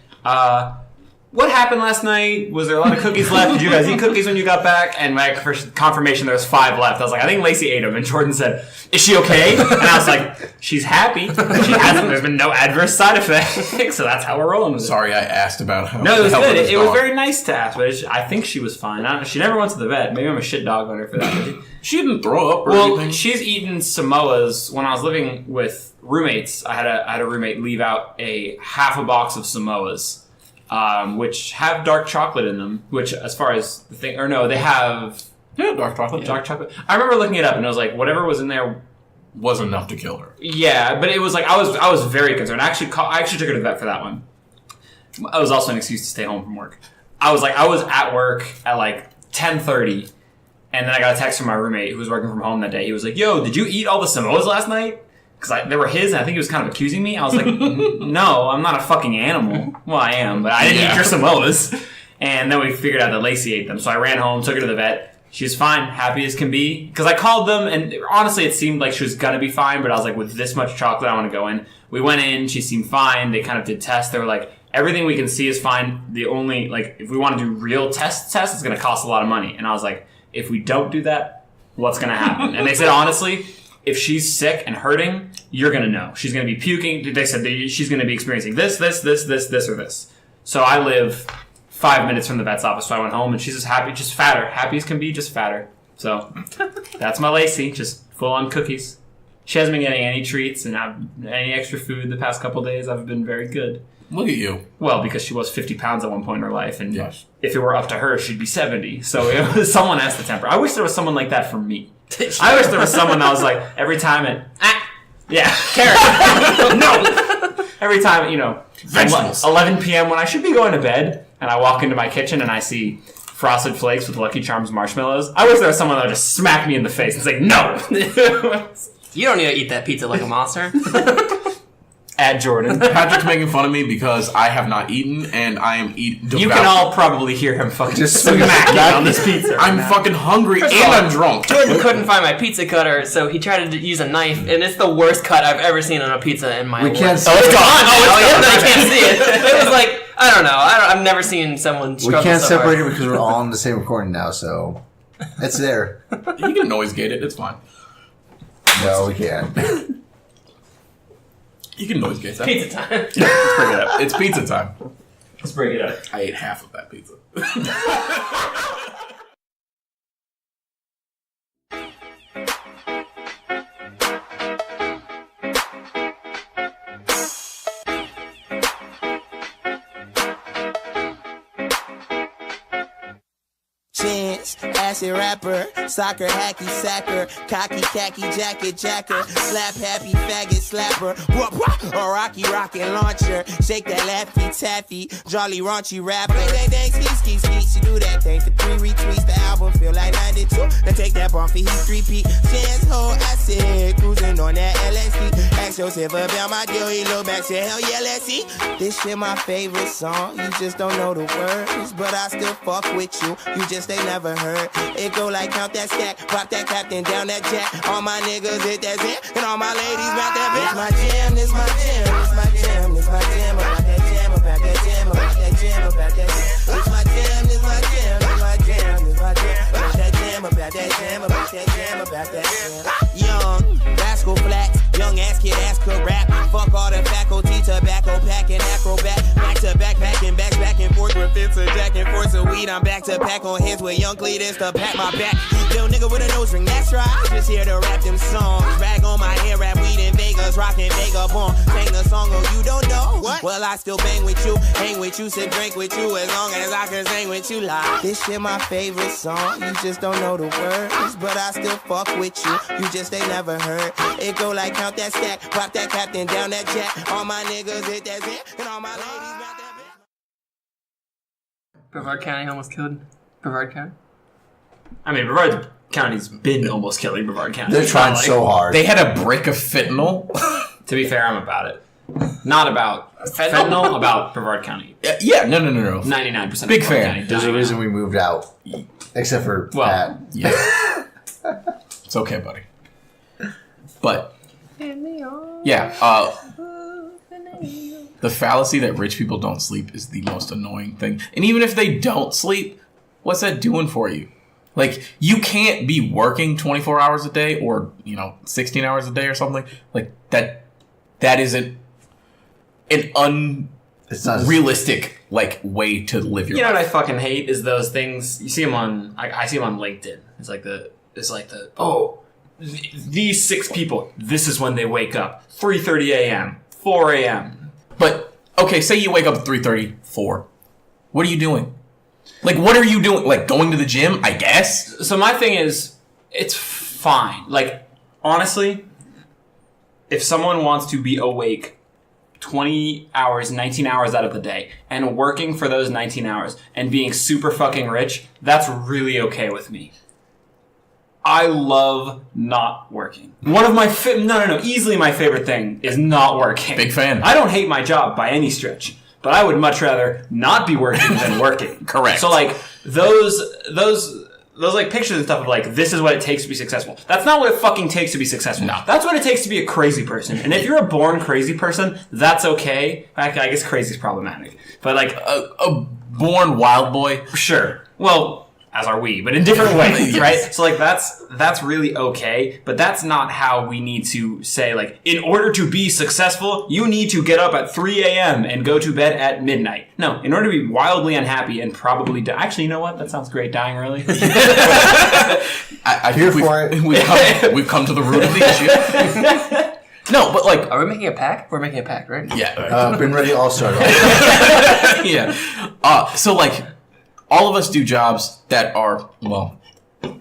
what happened last night? Was there a lot of cookies left? Did you guys eat cookies when you got back? And my confirmation, there was 5 left. I was like, I think Lacey ate them. And Jordan said, is she okay? And I was like, she's happy. She hasn't. There's been no adverse side effects. So that's how we're rolling with it.
Sorry, I asked about how.
No, it was
the hell
good.
with
It
this
was
dog.
very nice to ask, but I think she was fine. She never went to the vet. Maybe I'm a shit dog on her for that.
She didn't throw up or
Well,
anything.
she's eaten Samoas. When I was living with roommates, I had a roommate leave out half a box of Samoas. Which have dark chocolate in them, which as far as the thing, or no, they have
Dark chocolate.
dark chocolate. I remember looking it up and it was like, whatever was in there,
Was enough to kill her.
yeah, but it was like, I was very concerned. I actually took her to the vet for that one. It was also an excuse to stay home from work. I was at work at like 10:30, and then I got a text from my roommate who was working from home that day. He was like, yo, did you eat all the Samoas last night? Because they were his, and I think he was kind of accusing me. I was like, no, I'm not a fucking animal. Well, I am, but I didn't eat your Samoas. And then we figured out that Lacey ate them. So I ran home, took her to the vet. She was fine, happy as can be. Because I called them, and honestly, it seemed like she was going to be fine, but I was like, with this much chocolate, I want to go in. We went in, she seemed fine. They kind of did tests. They were like, everything we can see is fine. The only, if we want to do real tests, it's going to cost a lot of money. And I was like, if we don't do that, what's going to happen? And they said, honestly, if she's sick and hurting, you're going to know. She's going to be puking. They said she's going to be experiencing this, or this. So I live 5 minutes from the vet's office, so I went home, and she's just happy, just fatter. Happy as can be, just fatter. So that's my Lacey, just full-on cookies. She hasn't been getting any treats and any extra food the past couple days. I've been very good.
Look at you.
Well, because she was 50 pounds at one point in her life, and
Yes.
if it were up to her, she'd be 70. So someone has to temper. I wish there was someone like that for me. I wish there was someone that was like, every time carrot. No. Every time,
Vegetables.
11 p.m. when I should be going to bed, and I walk into my kitchen and I see Frosted Flakes with Lucky Charms marshmallows. I wish there was someone that would just smack me in the face and say, no.
You don't need to eat that pizza like a monster.
Add Jordan.
Patrick's making fun of me because I have not eaten, and I am eating.
You can all probably hear him fucking
Just
smacking on this pizza.
I'm fucking hungry and I'm drunk.
Jordan couldn't find my pizza cutter, so he tried to use a knife, and it's the worst cut I've ever seen on a pizza in my life.
We can't see
Oh, it's
it.
gone! Oh, yeah, no, you can't see it. It was like, I don't know. I've never seen someone
We
struggle
can't
so
separate
hard.
it because we're all in the same recording now, so it's there.
You can noise gate it. It's fine.
No, we can't.
You can noise gate that.
Pizza time.
Let's break it up. It's pizza time.
Let's break it up.
I ate half of that pizza.
Chance, acid rapper, soccer, hacky sacker, cocky, khaki, jacket, jacker, slap happy, faggot, slapper, a rocky rocket launcher, shake that laffy taffy, jolly raunchy rap, bang, bang, bang, ski, she do that thing for 3 retweets, the album feel like 92, now take that bump for heat 3P, Chance, hold acid, cruising on that LSD, ask yourself about my deal, he look back, say, hell yeah, let's see, this shit my favorite song, you just don't know the words, but I still fuck with you, you just ain't never heard. It go like count that stack, pop that captain, down that jack. All my niggas hit that zit, and all my ladies rock that bitch. This my jam, this my jam, this my jam, this my jam, about that jam, about that jam, about that jam, about that jam. This my jam, this my jam, this my jam, this my jam, about that jam, about that jam, about that jam, about that jam. Young, rascal flats, young ass kid, ass could rap. Fuck all the faculty, tobacco packing, acrobat, back to backpacking, back and forth with fits of jack and forth of weed. I'm back to pack on hands with young Cletus to pack my back. Little nigga with a nose ring, that's right. Just here to rap them songs. Rag on my hair, rap weed in Vegas, rockin' Vagabond. Sing the song, oh you don't know what? Well I still bang with you, hang with you, sit drink with you as long as I can sing with you live. This shit my favorite song. You just don't know the words, but I still fuck with you. You just ain't never heard. It go like count that stack, pop that captain, down that jack. All my niggas hit that zit, and all my ladies rock that bitch.
Brevard County almost killed Brevard County.
I mean, Brevard County's been almost killing Brevard County.
They're trying so hard.
They had a brick of fentanyl.
To be fair, I'm about it. Not about fentanyl, about Brevard County.
Yeah, no.
99%
Big
of Brevard
fan.
County
There's a
dying.
reason we moved out. Except for Pat.
Yeah. It's okay, buddy. But, yeah, the fallacy that rich people don't sleep is the most annoying thing. And even if they don't sleep, what's that doing for you? Like, you can't be working 24 hours a day or, 16 hours a day or something. Like, that isn't an
It's not
unrealistic, way to live your
You know
life.
what I fucking hate is those things. You see them on. I see them on LinkedIn. It's like these 6 people. This is when they wake up. 3:30 a.m. 4 a.m.
But, okay, say you wake up at 3:30, 4. What are you doing? Like, what are you doing? Like, going to the gym, I guess?
So my thing is, it's fine. Like, honestly, if someone wants to be awake 20 hours, 19 hours out of the day, and working for those 19 hours, and being super fucking rich, that's really okay with me. I love not working. One of my easily my favorite thing is not working.
Big fan.
I don't hate my job by any stretch, but I would much rather not be working than working.
Correct.
So like those like pictures and stuff of like, this is what it takes to be successful. That's not what it fucking takes to be successful.
No.
That's what it takes to be a crazy person. And if you're a born crazy person, that's okay. I guess crazy is problematic. But like,
A born wild boy.
sure. Well, as are we, but in different ways, right? So like that's really okay, but that's not how we need to say like, in order to be successful, you need to get up at 3 a.m. and go to bed at midnight. No, in order to be wildly unhappy and probably die. Actually, you know what? That sounds great, dying early.
I
Here
think
for it.
we've come to the root of the issue. No, but like,
Are we making a pact? We're making a pact, right?
yeah,
Been ready all start.
yeah. So like, all of us do jobs that are, well,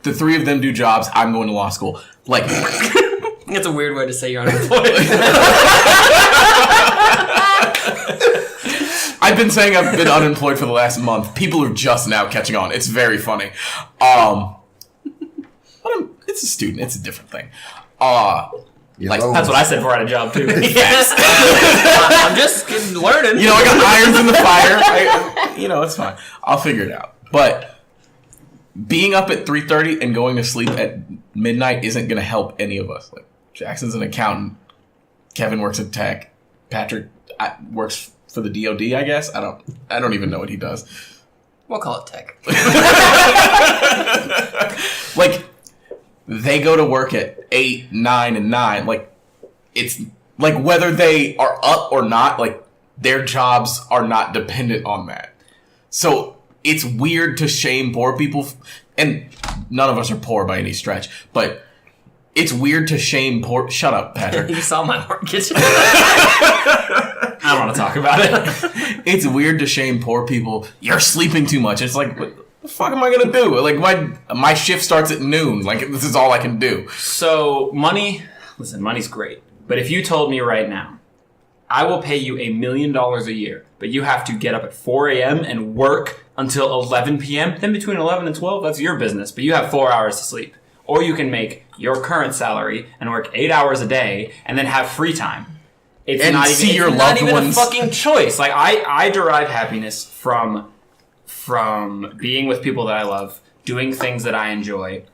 the three of them do jobs. I'm going to law school. Like,
It's a weird way to say you're unemployed.
I've been saying I've been unemployed for the last month. People are just now catching on. It's very funny. It's a student. It's a different thing. Like,
That's what I said before I had a job too.
I'm just learning.
You know, I got irons in the fire. It's fine. I'll figure it out. But being up at 3:30 and going to sleep at midnight isn't going to help any of us. Like, Jackson's an accountant. Kevin works at tech. Patrick works for the DOD, I guess. I don't even know what he does.
We'll call it tech.
Like, they go to work at 8, 9, and 9. Like, it's like whether they are up or not, like, their jobs are not dependent on that. So it's weird to shame poor people, and none of us are poor by any stretch, but it's weird to shame poor. Shut up, Patrick.
You saw my mortgage.
I don't want to talk about it.
It's weird to shame poor people. You're sleeping too much. It's like, what the fuck am I gonna do? Like, my shift starts at noon. Like, this is all I can do.
So money's great. But if you told me right now, I will pay you $1 million a year, but you have to get up at 4 a.m. and work until 11 p.m., then between 11 and 12, that's your business, but you have 4 hours to sleep. Or you can make your current salary and work 8 hours a day and then have free time. It's
And
not
see
even,
your
it's
loved
not even
ones.
a fucking choice. Like, I derive happiness from being with people that I love, doing things that I enjoy.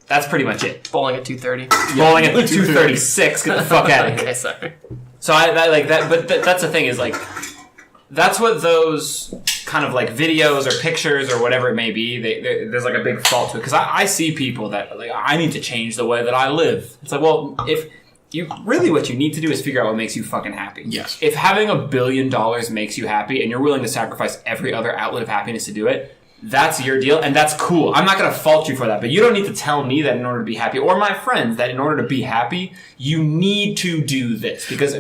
That's pretty much it.
Bowling at 2:30.
Bowling at 2:36, get the fuck out of here.
Okay, sorry.
So I like that, but that's the thing is like, that's what those kind of like videos or pictures or whatever it may be, there's like a big fault to it. Because I see people that like, I need to change the way that I live. It's like, well, if you really, what you need to do is figure out what makes you fucking happy.
Yes.
If having $1 billion makes you happy and you're willing to sacrifice every other outlet of happiness to do it, that's your deal, and that's cool. I'm not going to fault you for that, but you don't need to tell me that in order to be happy, or my friends that in order to be happy, you need to do this, because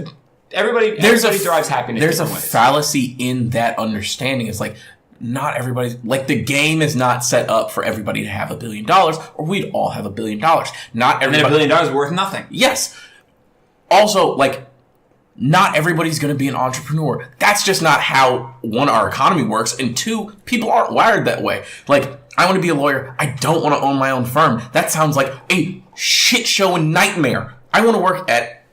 everybody derives happiness.
There's a
different ways.
fallacy in that understanding. It's like, not everybody's, like, the game is not set up for everybody to have $1 billion, or we'd all have $1 billion. Not
And then
everybody.
$1 billion is worth nothing.
Yes. Also, like, not everybody's going to be an entrepreneur. That's just not how, one, our economy works, and two, people aren't wired that way. Like, I want to be a lawyer. I don't want to own my own firm. That sounds like a shit show and nightmare. I want to work at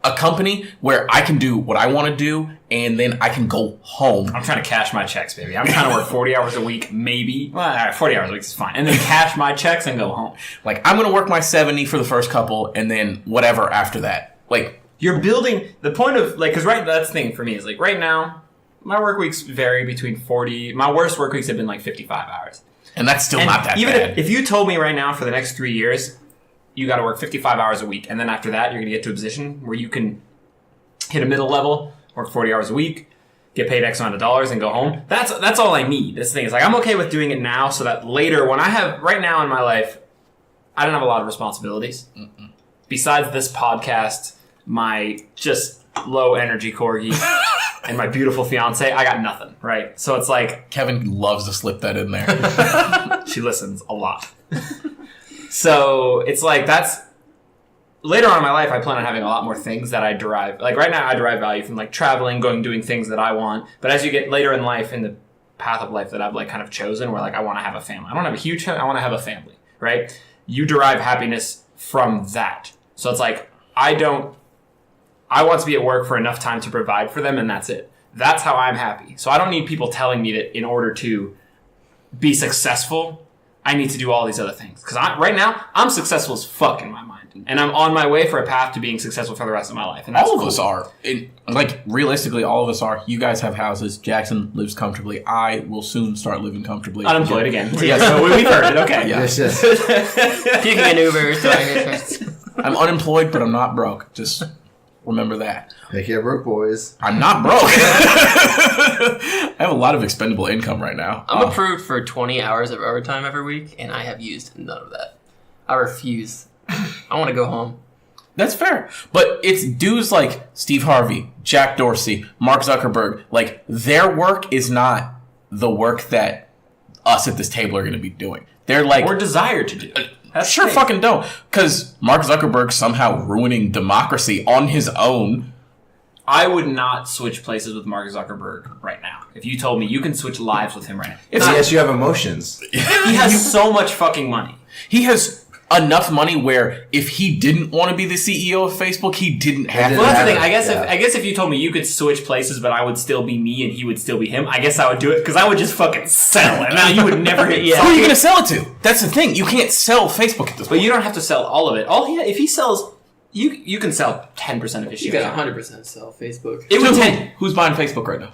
a company where I can do what I want to do, and then I can go home.
I'm trying to cash my checks, baby. I'm trying to work 40 hours a week, maybe. Well, all right, 40 hours a week is fine. And then cash my checks and go home.
Like, I'm going to work my 70 for the first couple, and then whatever after that. Like,
You're building the point of, like, because that's the thing for me is, like, right now, my work weeks vary between 40. My worst work weeks have been like 55 hours.
and that's still
And
not that
even
bad.
if you told me right now for the next 3 years, you got to work 55 hours a week, and then after that, you're going to get to a position where you can hit a middle level, work 40 hours a week, get paid X amount of dollars, and go home. That's all I need. This thing is like, I'm okay with doing it now, so that later, when I have right now in my life, I don't have a lot of responsibilities. Besides this podcast, my just low energy corgi, and my beautiful fiance, I got nothing, right? So it's like,
Kevin loves to slip that in there.
she listens a lot. So it's like, that's later on in my life, I plan on having a lot more things that I derive. Like right now, I derive value from like traveling, doing things that I want. But as you get later in life, in the path of life that I've like kind of chosen, where like I want to have a family. I don't have a huge family. I want to have a family, right? You derive happiness from that. So it's like, I want to be at work for enough time to provide for them, and that's it. That's how I'm happy. So I don't need people telling me that in order to be successful, I need to do all these other things. Because right now, I'm successful as fuck in my mind. And I'm on my way for a path to being successful for the rest of my life. And that's
all of us are. Realistically, all of us are. You guys have houses. Jackson lives comfortably. I will soon start living comfortably.
Unemployed again. Yes, so we've heard it. Okay.
Yeah.
You can get Ubers.
I'm unemployed, but I'm not broke. Just remember that.
Make it broke, boys.
I'm not broke. I have a lot of expendable income right now.
I'm approved for 20 hours of overtime every week, and I have used none of that. I refuse. I want to go home.
That's fair. But it's dudes like Steve Harvey, Jack Dorsey, Mark Zuckerberg. Like, their work is not the work that us at this table are going to be doing. They're like...
Or desire to do.
Sure fucking don't. Because Mark Zuckerberg somehow ruining democracy on his own.
I would not switch places with Mark Zuckerberg right now. If you told me you can switch lives with him right now.
Yes, you have emotions.
He has so much fucking money.
He has enough money where if he didn't want to be the CEO of Facebook, he didn't have to.
Well, that's the thing. I guess if you told me you could switch places, but I would still be me and he would still be him, I guess I would do it because I would just fucking sell it. Now you would never hit.
Who are you going to sell it to? That's the thing. You can't sell Facebook at this point.
But you don't have to sell all of it. If he sells, you can sell 10% of his shares.
You got 100% sell Facebook.
It would
Who's buying Facebook right now?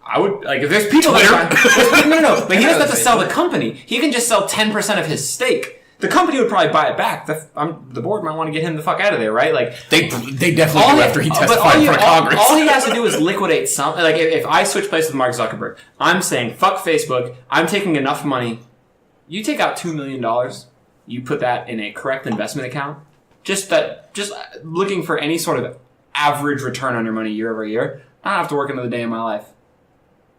I would if there's people that no. But he doesn't have to sell the company. He can just sell 10% of his stake. The company would probably buy it back. The board might want to get him the fuck out of there, right? Like
they definitely do after he testified in front of Congress.
All he has to do is liquidate something. Like if I switch places with Mark Zuckerberg, I'm saying fuck Facebook. I'm taking enough money. You take out $2 million. You put that in a correct investment account. Just looking for any sort of average return on your money year over year. I don't have to work another day in my life.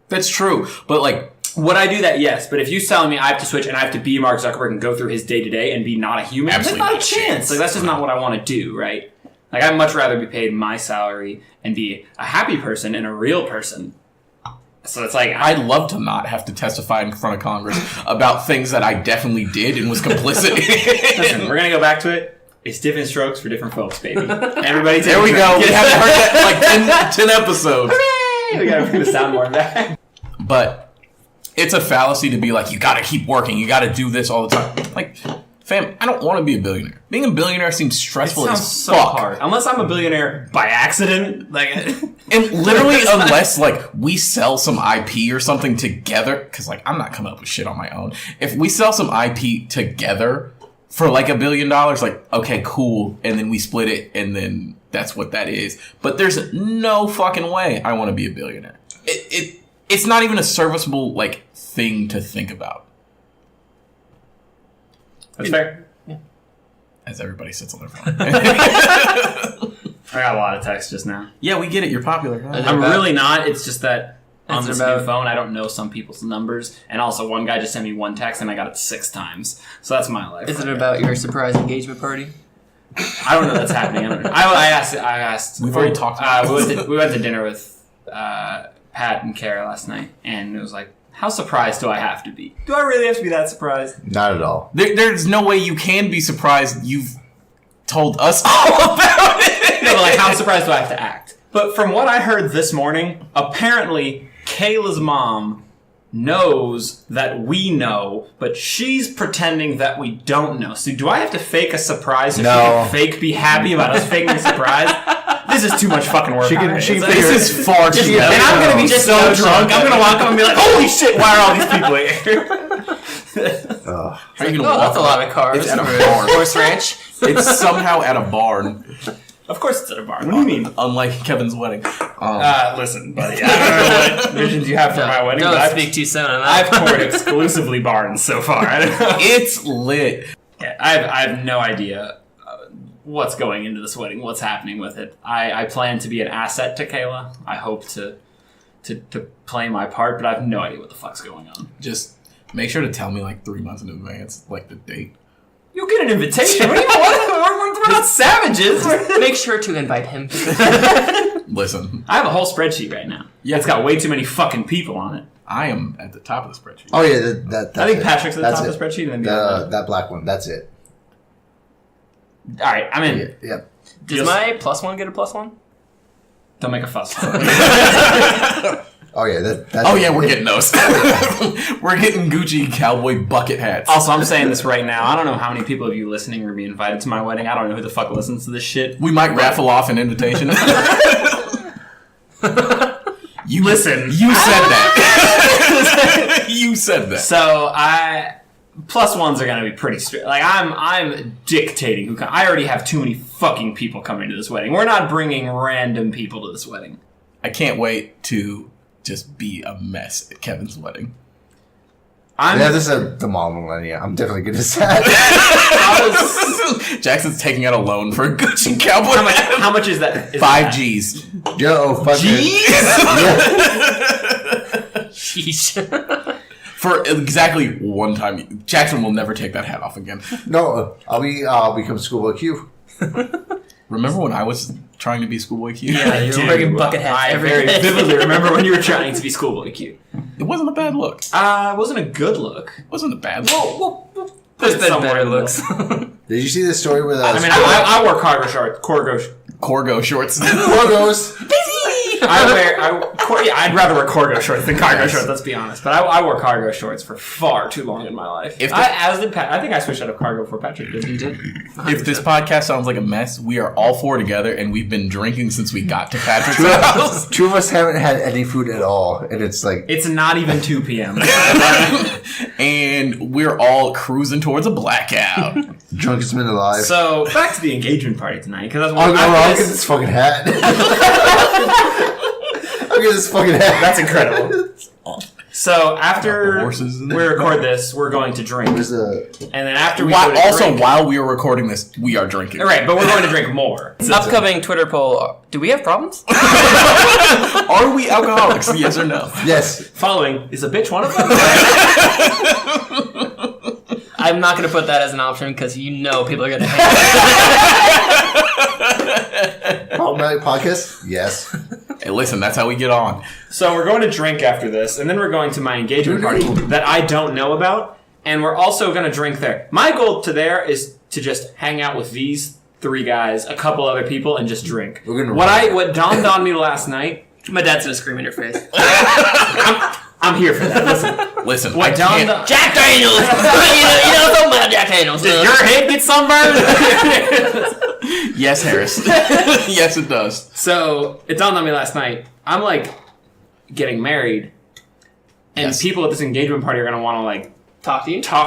That's true, but like.
Would I do that? Yes. But if you tell me I have to switch and I have to be Mark Zuckerberg and go through his day-to-day and be not a human, there's not a chance. Like, that's just not what I want to do, right? Like, I'd much rather be paid my salary and be a happy person and a real person. So it's like...
I'd love to not have to testify in front of Congress about things that I definitely did and was complicit in.
Listen, we're going to go back to it. It's different strokes for different folks, baby. Everybody
there we go. We haven't heard that in like 10 episodes.
We got to bring the soundboard back.
But... it's a fallacy to be like, you gotta keep working, you gotta do this all the time. Like, fam, I don't want to be a billionaire. Being a billionaire seems stressful as
so
fuck.
Hard. Unless I'm a billionaire by accident. Like,
and literally, unless, like, we sell some IP or something together, because, like, I'm not coming up with shit on my own. If we sell some IP together for, like, $1 billion, like, okay, cool, and then we split it, and then that's what that is. But there's no fucking way I want to be a billionaire. It's not even a serviceable, like, thing to think about.
That's fair.
Yeah.
As everybody sits on their phone.
I got a lot of texts just now.
Yeah, we get it. You're popular.
I'm really not. It's just that on this
new
phone, I don't know some people's numbers. And also, one guy just sent me one text, and I got it 6 times. So that's my life.
Is it about your surprise engagement party?
I don't know that's happening. I don't know. I asked.
We've already talked about
we went to dinner with Pat and Kara last night, and it was like, how surprised do I have to be? Do I really have to be that surprised?
Not at all.
There's no way you can be surprised. You've told us all about it.
No, but like, how surprised do I have to act? But from what I heard this morning, apparently Kayla's mom knows that we know, but she's pretending that we don't know. So do I have to fake a surprise so she can fake be happy about us faking a surprise? This is too much fucking work.
This is far too much.
And I'm going to be just so drunk, I'm going to walk up and be like, holy shit, why are all these people here?
How are you gonna walk
that's a lot of cars.
It's at a barn.
Horse ranch.
It's somehow at a barn.
Of course it's at a barn. What do you mean?
Unlike Kevin's wedding.
Listen, buddy, I don't know what visions you have for my wedding,
Don't
but
speak too soon on
I've
that.
toured exclusively barns so far. I don't know.
It's lit.
Yeah, I have no idea what's going into this wedding, what's happening with it. I plan to be an asset to Kayla. I hope to play my part, but I have no idea what the fuck's going on.
Just make sure to tell me like 3 months in advance, like the date.
You'll get an invitation. What do you want? We're not savages.
Make sure to invite him.
Listen,
I have a whole spreadsheet right now.
Yeah.
It's got way too many fucking people on it.
I am at the top of the spreadsheet.
Oh yeah, that's
I think
it.
Patrick's at the
That's
top
it.
of the spreadsheet. And then
That black one. That's it.
all right, I'm in.
Yep.
Does my +1 get a +1?
Don't make a fuss.
Oh yeah,
we're getting those. We're getting Gucci cowboy bucket hats.
Also, I'm saying this right now. I don't know how many people of you listening are going to be invited to my wedding. I don't know who the fuck listens to this shit.
We might raffle off an invitation. You
listen.
You said that. You said that.
So plus ones are going to be pretty strict. Like I'm dictating who. I already have too many fucking people coming to this wedding. We're not bringing random people to this wedding.
I can't wait to just be a mess at Kevin's wedding.
This is the mom millennia. I'm definitely good at that.
Jackson's taking out a loan for a Gucci cowboy.
How much is that?
5 G's.
Yo, fuck
G's?
Sheesh.
For exactly one time. Jackson will never take that hat off again.
No, I'll become Schoolboy Q.
Remember when I was trying to be Schoolboy Q?
Yeah, you were wearing bucket hats
I
every
very
day.
vividly remember when you were trying to be Schoolboy Q.
It wasn't a bad look. It
It wasn't a good look.
wasn't a bad look.
There's been
Somewhere
better
in the
looks.
Did you see the story with
I mean, I wore cargo shorts.
Corgo shorts.
Corgos?
I'd rather wear cargo shorts than cargo shorts. Let's be honest. But I wore cargo shorts for far too long in my life. I think I switched out of cargo before Patrick did.
You did?
If this podcast sounds like a mess, we are all 4 together, and we've been drinking since we got to Patrick's house.
2 of us haven't had any food at all, and it's like...
It's not even 2 p.m.
And we're all cruising towards a blackout.
Drunkest men alive.
So, back to the engagement party tonight. Because that's
I'll get this fucking hat. I'll get this fucking hat.
That's incredible. So after
horses in
we
there.
record this, we're going to drink, and then after we
While,
go to
also,
drink,
while we are recording this, we are drinking.
right, but we're going to drink more.
Upcoming Twitter poll. Do we have problems?
Are we alcoholics? Yes or no?
Yes.
Following is a bitch one of them.
I'm not going to put that as an option because you know people are going to hate it.
Problematic podcast? Yes.
Hey, listen, that's how we get on.
So we're going to drink after this, and then we're going to my engagement party that I don't know about, and we're also going to drink there. My goal to there is to just hang out with these 3 guys, a couple other people, and just drink. What dawned on me last night.
My dad's going to scream in your face.
I'm here for that. Listen.
What dawned on...
Jack Daniels! you know something about Jack Daniels.
Did your head get sunburned?
Yes, Harris. Yes, it does.
So, it dawned on me last night. I'm, like, getting married, and people at this engagement party are going to want to, like... Talk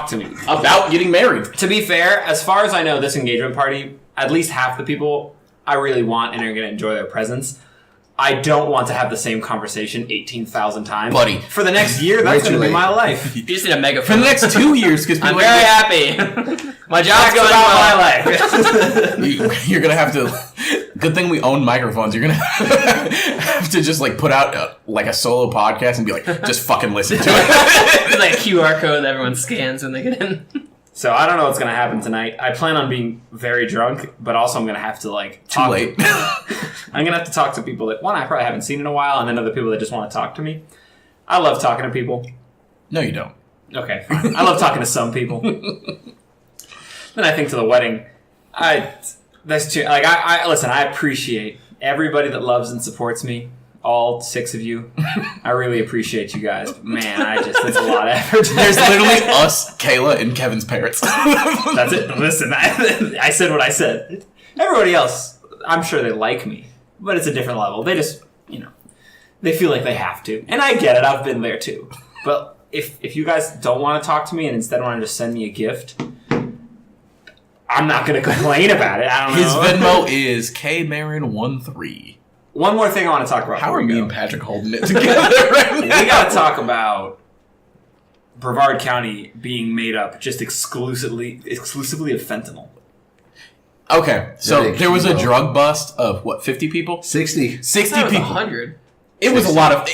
to me.
About getting married.
To be fair, as far as I know, this engagement party, at least half the people I really want and are going to enjoy their presence. I don't want to have the same conversation 18,000 times.
Buddy.
For the next year, that's going to be my life.
You just need a megaphone.
For the next 2 years, because
I'm very happy. My job's going
about
well.
my life.
You're going to have to... Good thing we own microphones. You're going to have to just, like, put out, a solo podcast and be like, just fucking listen to it.
It's like a QR code that everyone scans when they get in.
So I don't know what's going to happen tonight. I plan on being very drunk, but also I'm going to have to, like...
Too late.
I'm going to have to talk to people that, one, I probably haven't seen in a while, and then other people that just want to talk to me. I love talking to people.
No, you don't.
Okay, fine. I love talking to some people. Then I think to the wedding, listen, I appreciate everybody that loves and supports me. All 6 of you. I really appreciate you guys. But man, it's a lot of effort.
There's literally us, Kayla, and Kevin's parents.
That's it. Listen, I said what I said. Everybody else, I'm sure they like me, but it's a different level. They just, they feel like they have to. And I get it. I've been there too. But if you guys don't want to talk to me and instead want to just send me a gift, I'm not going to complain about it. I don't know.
His Venmo is KMarin13.
One more thing I want to talk about.
How are me and Patrick holding it together right now?
We got to talk about Brevard County being made up just exclusively of fentanyl.
Okay, so there was a drug bust of, 50 people?
60.
60
That was
people.
100.
It was a lot of...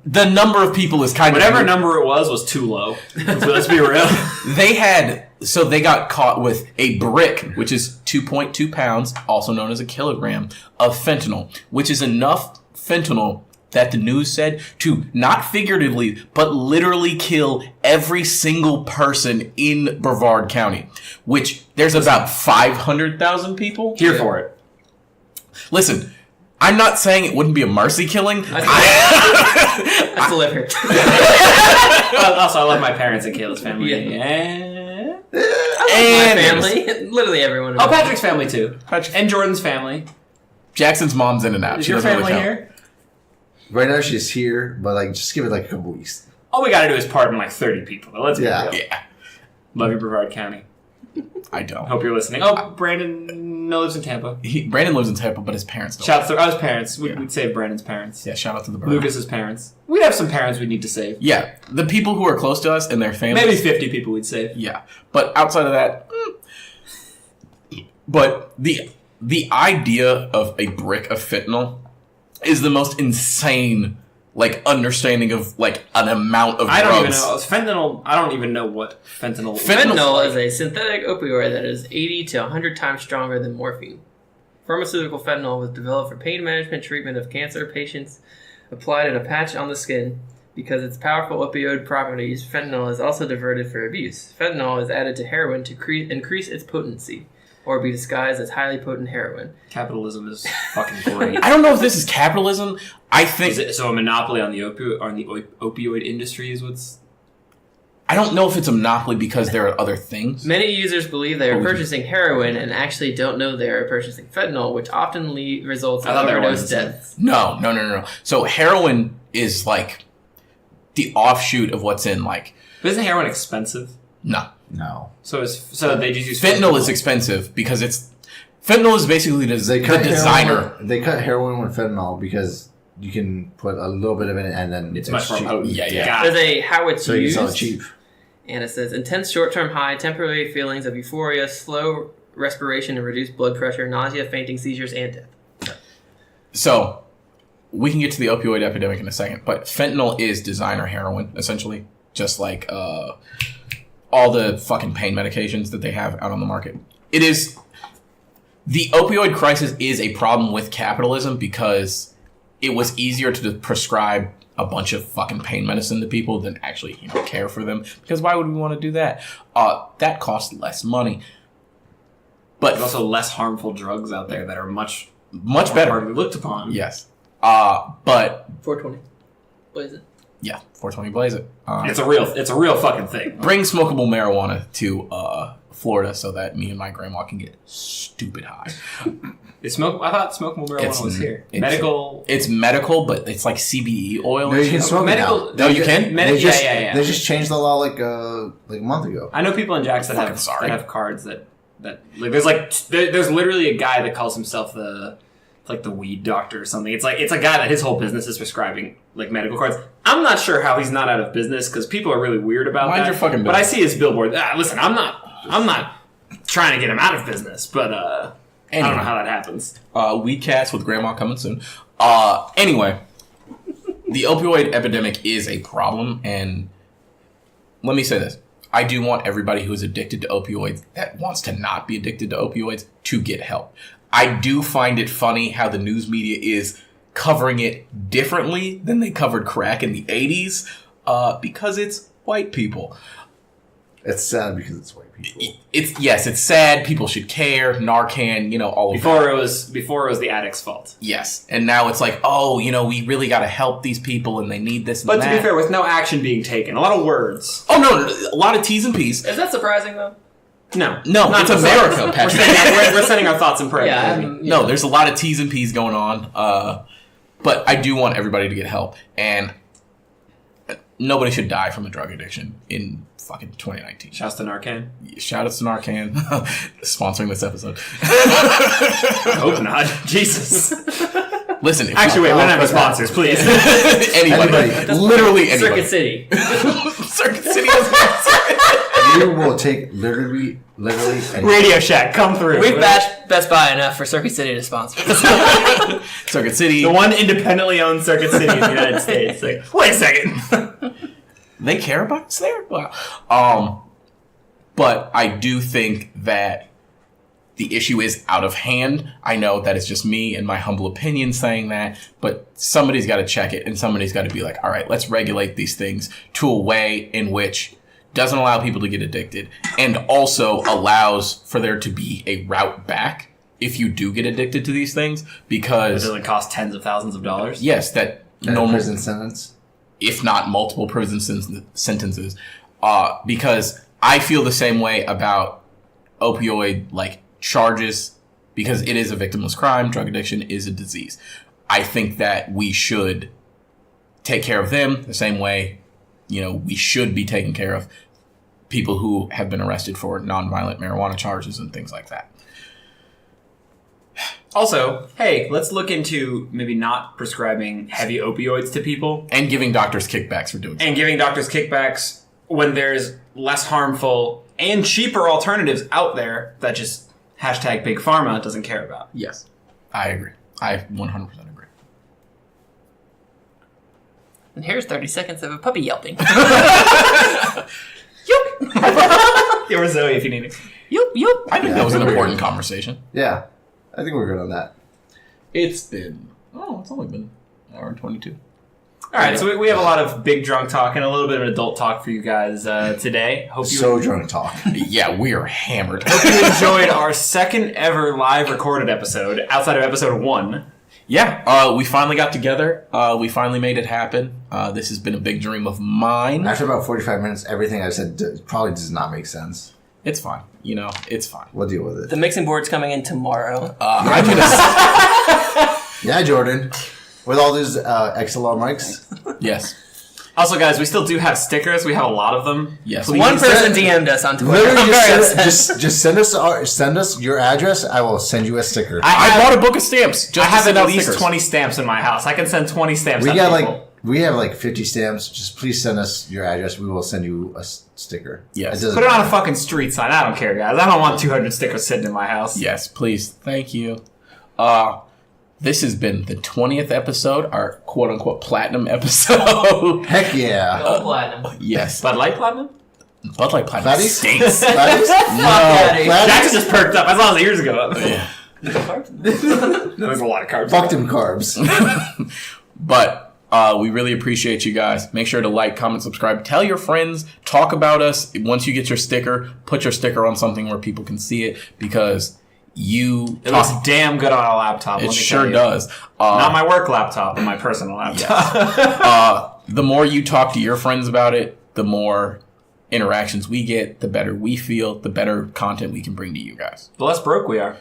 The number of people is kind
Whatever
of...
number it was too low. Let's be real.
They got caught with a brick, which is 2.2 pounds, also known as a kilogram, of fentanyl, which is enough fentanyl that the news said to not figuratively, but literally kill every single person in Brevard County, which there's about 500,000 people.
Here for it.
Listen, I'm not saying it wouldn't be a mercy killing.
I still live here.
Also, I love my parents and Kayla's family.
Yeah.
And
My family. Literally everyone.
Oh, Patrick's family too. And Jordan's family.
Jackson's mom's in and out.
Is
She
your
doesn't really
family
count.
here?
Right now she's here, but like just give it like a couple weeks.
All we gotta do is pardon like 30 people. Let's be
Yeah.
real.
Yeah.
Love you, Brevard County.
I don't.
Hope you're listening. Oh, Brandon lives in Tampa.
Brandon lives in Tampa, but his parents don't.
Shout out to his parents. We'd save Brandon's parents.
Yeah, shout out to the bird.
Lucas's parents. We'd have some parents we need to save.
Yeah, the people who are close to us and their families.
Maybe 50 people we'd save.
Yeah, but outside of that, but the idea of a brick of fentanyl is the most insane, like, understanding of like an amount of drugs.
I don't even know. Fentanyl. I don't even know what fentanyl is.
Fentanyl is a synthetic opioid that is 80 to 100 times stronger than morphine. Pharmaceutical fentanyl was developed for pain management treatment of cancer patients, applied in a patch on the skin. Because its powerful opioid properties, fentanyl is also diverted for abuse. Fentanyl is added to heroin to increase its potency, or be disguised as highly potent heroin.
Capitalism is fucking great.
I don't know if this is capitalism. I think
So a monopoly on the opioid industry is what's...
I don't know if it's a monopoly because there are other things.
Many users believe they are purchasing heroin and actually don't know they are purchasing fentanyl, which often results in overdose deaths.
No. So heroin is like the offshoot of what's in like.
But isn't heroin expensive?
No.
So they just use
Fentanyl is expensive because fentanyl is basically the designer.
They cut heroin with fentanyl because you can put a little bit of it in and then
It's much more
cheap.
potent.
Yeah.
Got
There's
it.
a how it's
So you
used.
can sell it cheap.
And it says intense short-term high, temporary feelings of euphoria, slow respiration and reduced blood pressure, nausea, fainting, seizures, and death.
So we can get to the opioid epidemic in a second, but fentanyl is designer heroin, essentially. Just like all the fucking pain medications that they have out on the market. It is... The opioid crisis is a problem with capitalism because it was easier to prescribe a bunch of fucking pain medicine to people than actually, care for them. Because why would we want to do that? That costs less money. But
There's also less harmful drugs out there that are much
better.
hardly looked upon.
Yes. But
420. What is it?
yeah, 420 blaze it.
It's a real fucking thing.
Bring smokable marijuana to Florida so that me and my grandma can get stupid high.
I thought smokable marijuana was here. Medical.
It's medical, but it's like CBD oil.
No, you can smoke
medical.
it
No, you can?
They just,
yeah.
They just changed the law like a month ago.
I know people in Jackson
Fucking
that
sorry.
have cards that like there's literally a guy that calls himself the weed doctor or something. It's a guy that his whole business is prescribing like medical cards. I'm not sure how he's not out of business because people are really weird about
Mind
that.
your fucking
But I
business.
see his billboard. Listen, I'm not trying to get him out of business, but I don't know how that happens.
Weed cats with grandma coming soon. Anyway, the opioid epidemic is a problem, and let me say this. I do want everybody who is addicted to opioids that wants to not be addicted to opioids to get help. I do find it funny how the news media is covering it differently than they covered crack in the 80s because it's white people.
It's sad because it's white people.
It's sad. People should care. Narcan, all of that.
Before it was the addict's fault.
Yes. And now it's like, we really got to help these people and they need this and
But
that.
to be fair, with no action being taken, a lot of words.
Oh, no, a lot of T's and P's.
Is that surprising though?
No,
No, it's America, Patrick.
We're sending our thoughts and prayers.
Yeah.
No, there's a lot of T's and P's going on. But I do want everybody to get help. And nobody should die from a drug addiction in fucking 2019.
Shouts to Narcan.
Shout out to Narcan sponsoring this episode.
Hope not. Jesus.
Listen, if
Actually, wait, we don't have any sponsors, please.
anybody, literally anybody.
Circuit City.
Circuit City has
You will take literally any.
Radio Shack, come through.
We've bashed Best Buy enough for Circuit City to sponsor us.
Circuit City.
the one independently owned Circuit City in the United States. Like, wait a second.
They care about us there? Wow. But I do think that the issue is out of hand. I know that it's just me and my humble opinion saying that, but somebody's got to check it and somebody's got to be like, all right, let's regulate these things to a way in which doesn't allow people to get addicted and also allows for there to be a route back if you do get addicted to these things, because
It doesn't cost tens of thousands of dollars.
yes, that normal
prison sentence.
if not multiple prison sentences, because I feel the same way about opioid like charges, because it is a victimless crime. Drug addiction is a disease. I think that we should take care of them the same way, we should be taking care of people who have been arrested for nonviolent marijuana charges and things like that.
Also, hey, let's look into maybe not prescribing heavy opioids to people.
And giving doctors kickbacks for doing so.
And giving doctors kickbacks when there's less harmful and cheaper alternatives out there that just hashtag Big Pharma doesn't care about.
Yes, I agree. I 100% agree.
And here's 30 seconds of a puppy yelping.
Or Zoe if you need it.
Yup.
I think that was an important conversation.
Yeah, I think we're good on that.
It's only been an hour and 22.
All right, so we have a lot of big drunk talk and a little bit of adult talk for you guys today. Hope you
So drunk talk.
Yeah, we are hammered.
hope you enjoyed our second ever live recorded episode outside of episode 1.
Yeah, we finally got together. We finally made it happen. This has been a big dream of mine.
After about 45 minutes, everything I said probably does not make sense.
It's fine. It's fine.
We'll deal with it.
The mixing board's coming in tomorrow.
I'm gonna.
Yeah, Jordan. With all these XLR mics.
Yes.
Also, guys, we still do have stickers. We have a lot of them.
Yes.
Please.
One person DM'd us on Twitter.
Literally,
I'm very upset.
just send us your address. I will send you a sticker.
I bought a book of stamps.
I have
to send
at
out
least
stickers.
20 stamps in my house. I can send 20 stamps
we
out
got
to people.
we have like 50 stamps. Just please send us your address. We will send you a sticker.
Yes.
doesn't
Put it on a
matter.
fucking street sign. I don't care, guys. I don't want 200 stickers sitting in my house.
Yes, please. Thank you. This has been the 20th episode, our quote-unquote platinum episode.
Heck yeah.
Gold platinum.
Yes.
Bud Light Platinum?
Bud Light Platinum
Platties?
stinks.
Platties?
Platties.
Jackson just perked up. I saw his ears go up.
Yeah.
There's a lot of carbs.
Fuck them carbs.
But we really appreciate you guys. Make sure to like, comment, subscribe. Tell your friends. Talk about us. Once you get your sticker, put your sticker on something where people can see it, because
It looks damn good on a laptop.
It
let me
sure
tell you.
does.
Not my work laptop, but my personal laptop.
The more you talk to your friends about it, the more interactions we get, the better we feel, the better content we can bring to you guys.
The less broke we are.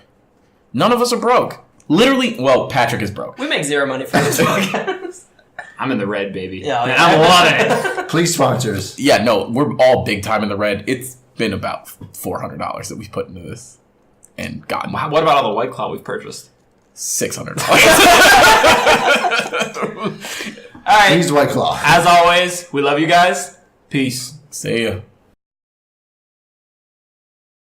None of us are broke. Literally, well, Patrick is broke.
We make zero money from this podcast.
I'm in the red, baby.
Yeah,
and
yeah.
I'm loving it.
Please sponsors.
Yeah, no, we're all big time in the red. It's been about $400 that we've put into this and gotten
What about all the White Claw we've purchased?
$600.
All right.
Please White Claw.
As always, we love you guys. Peace.
See ya.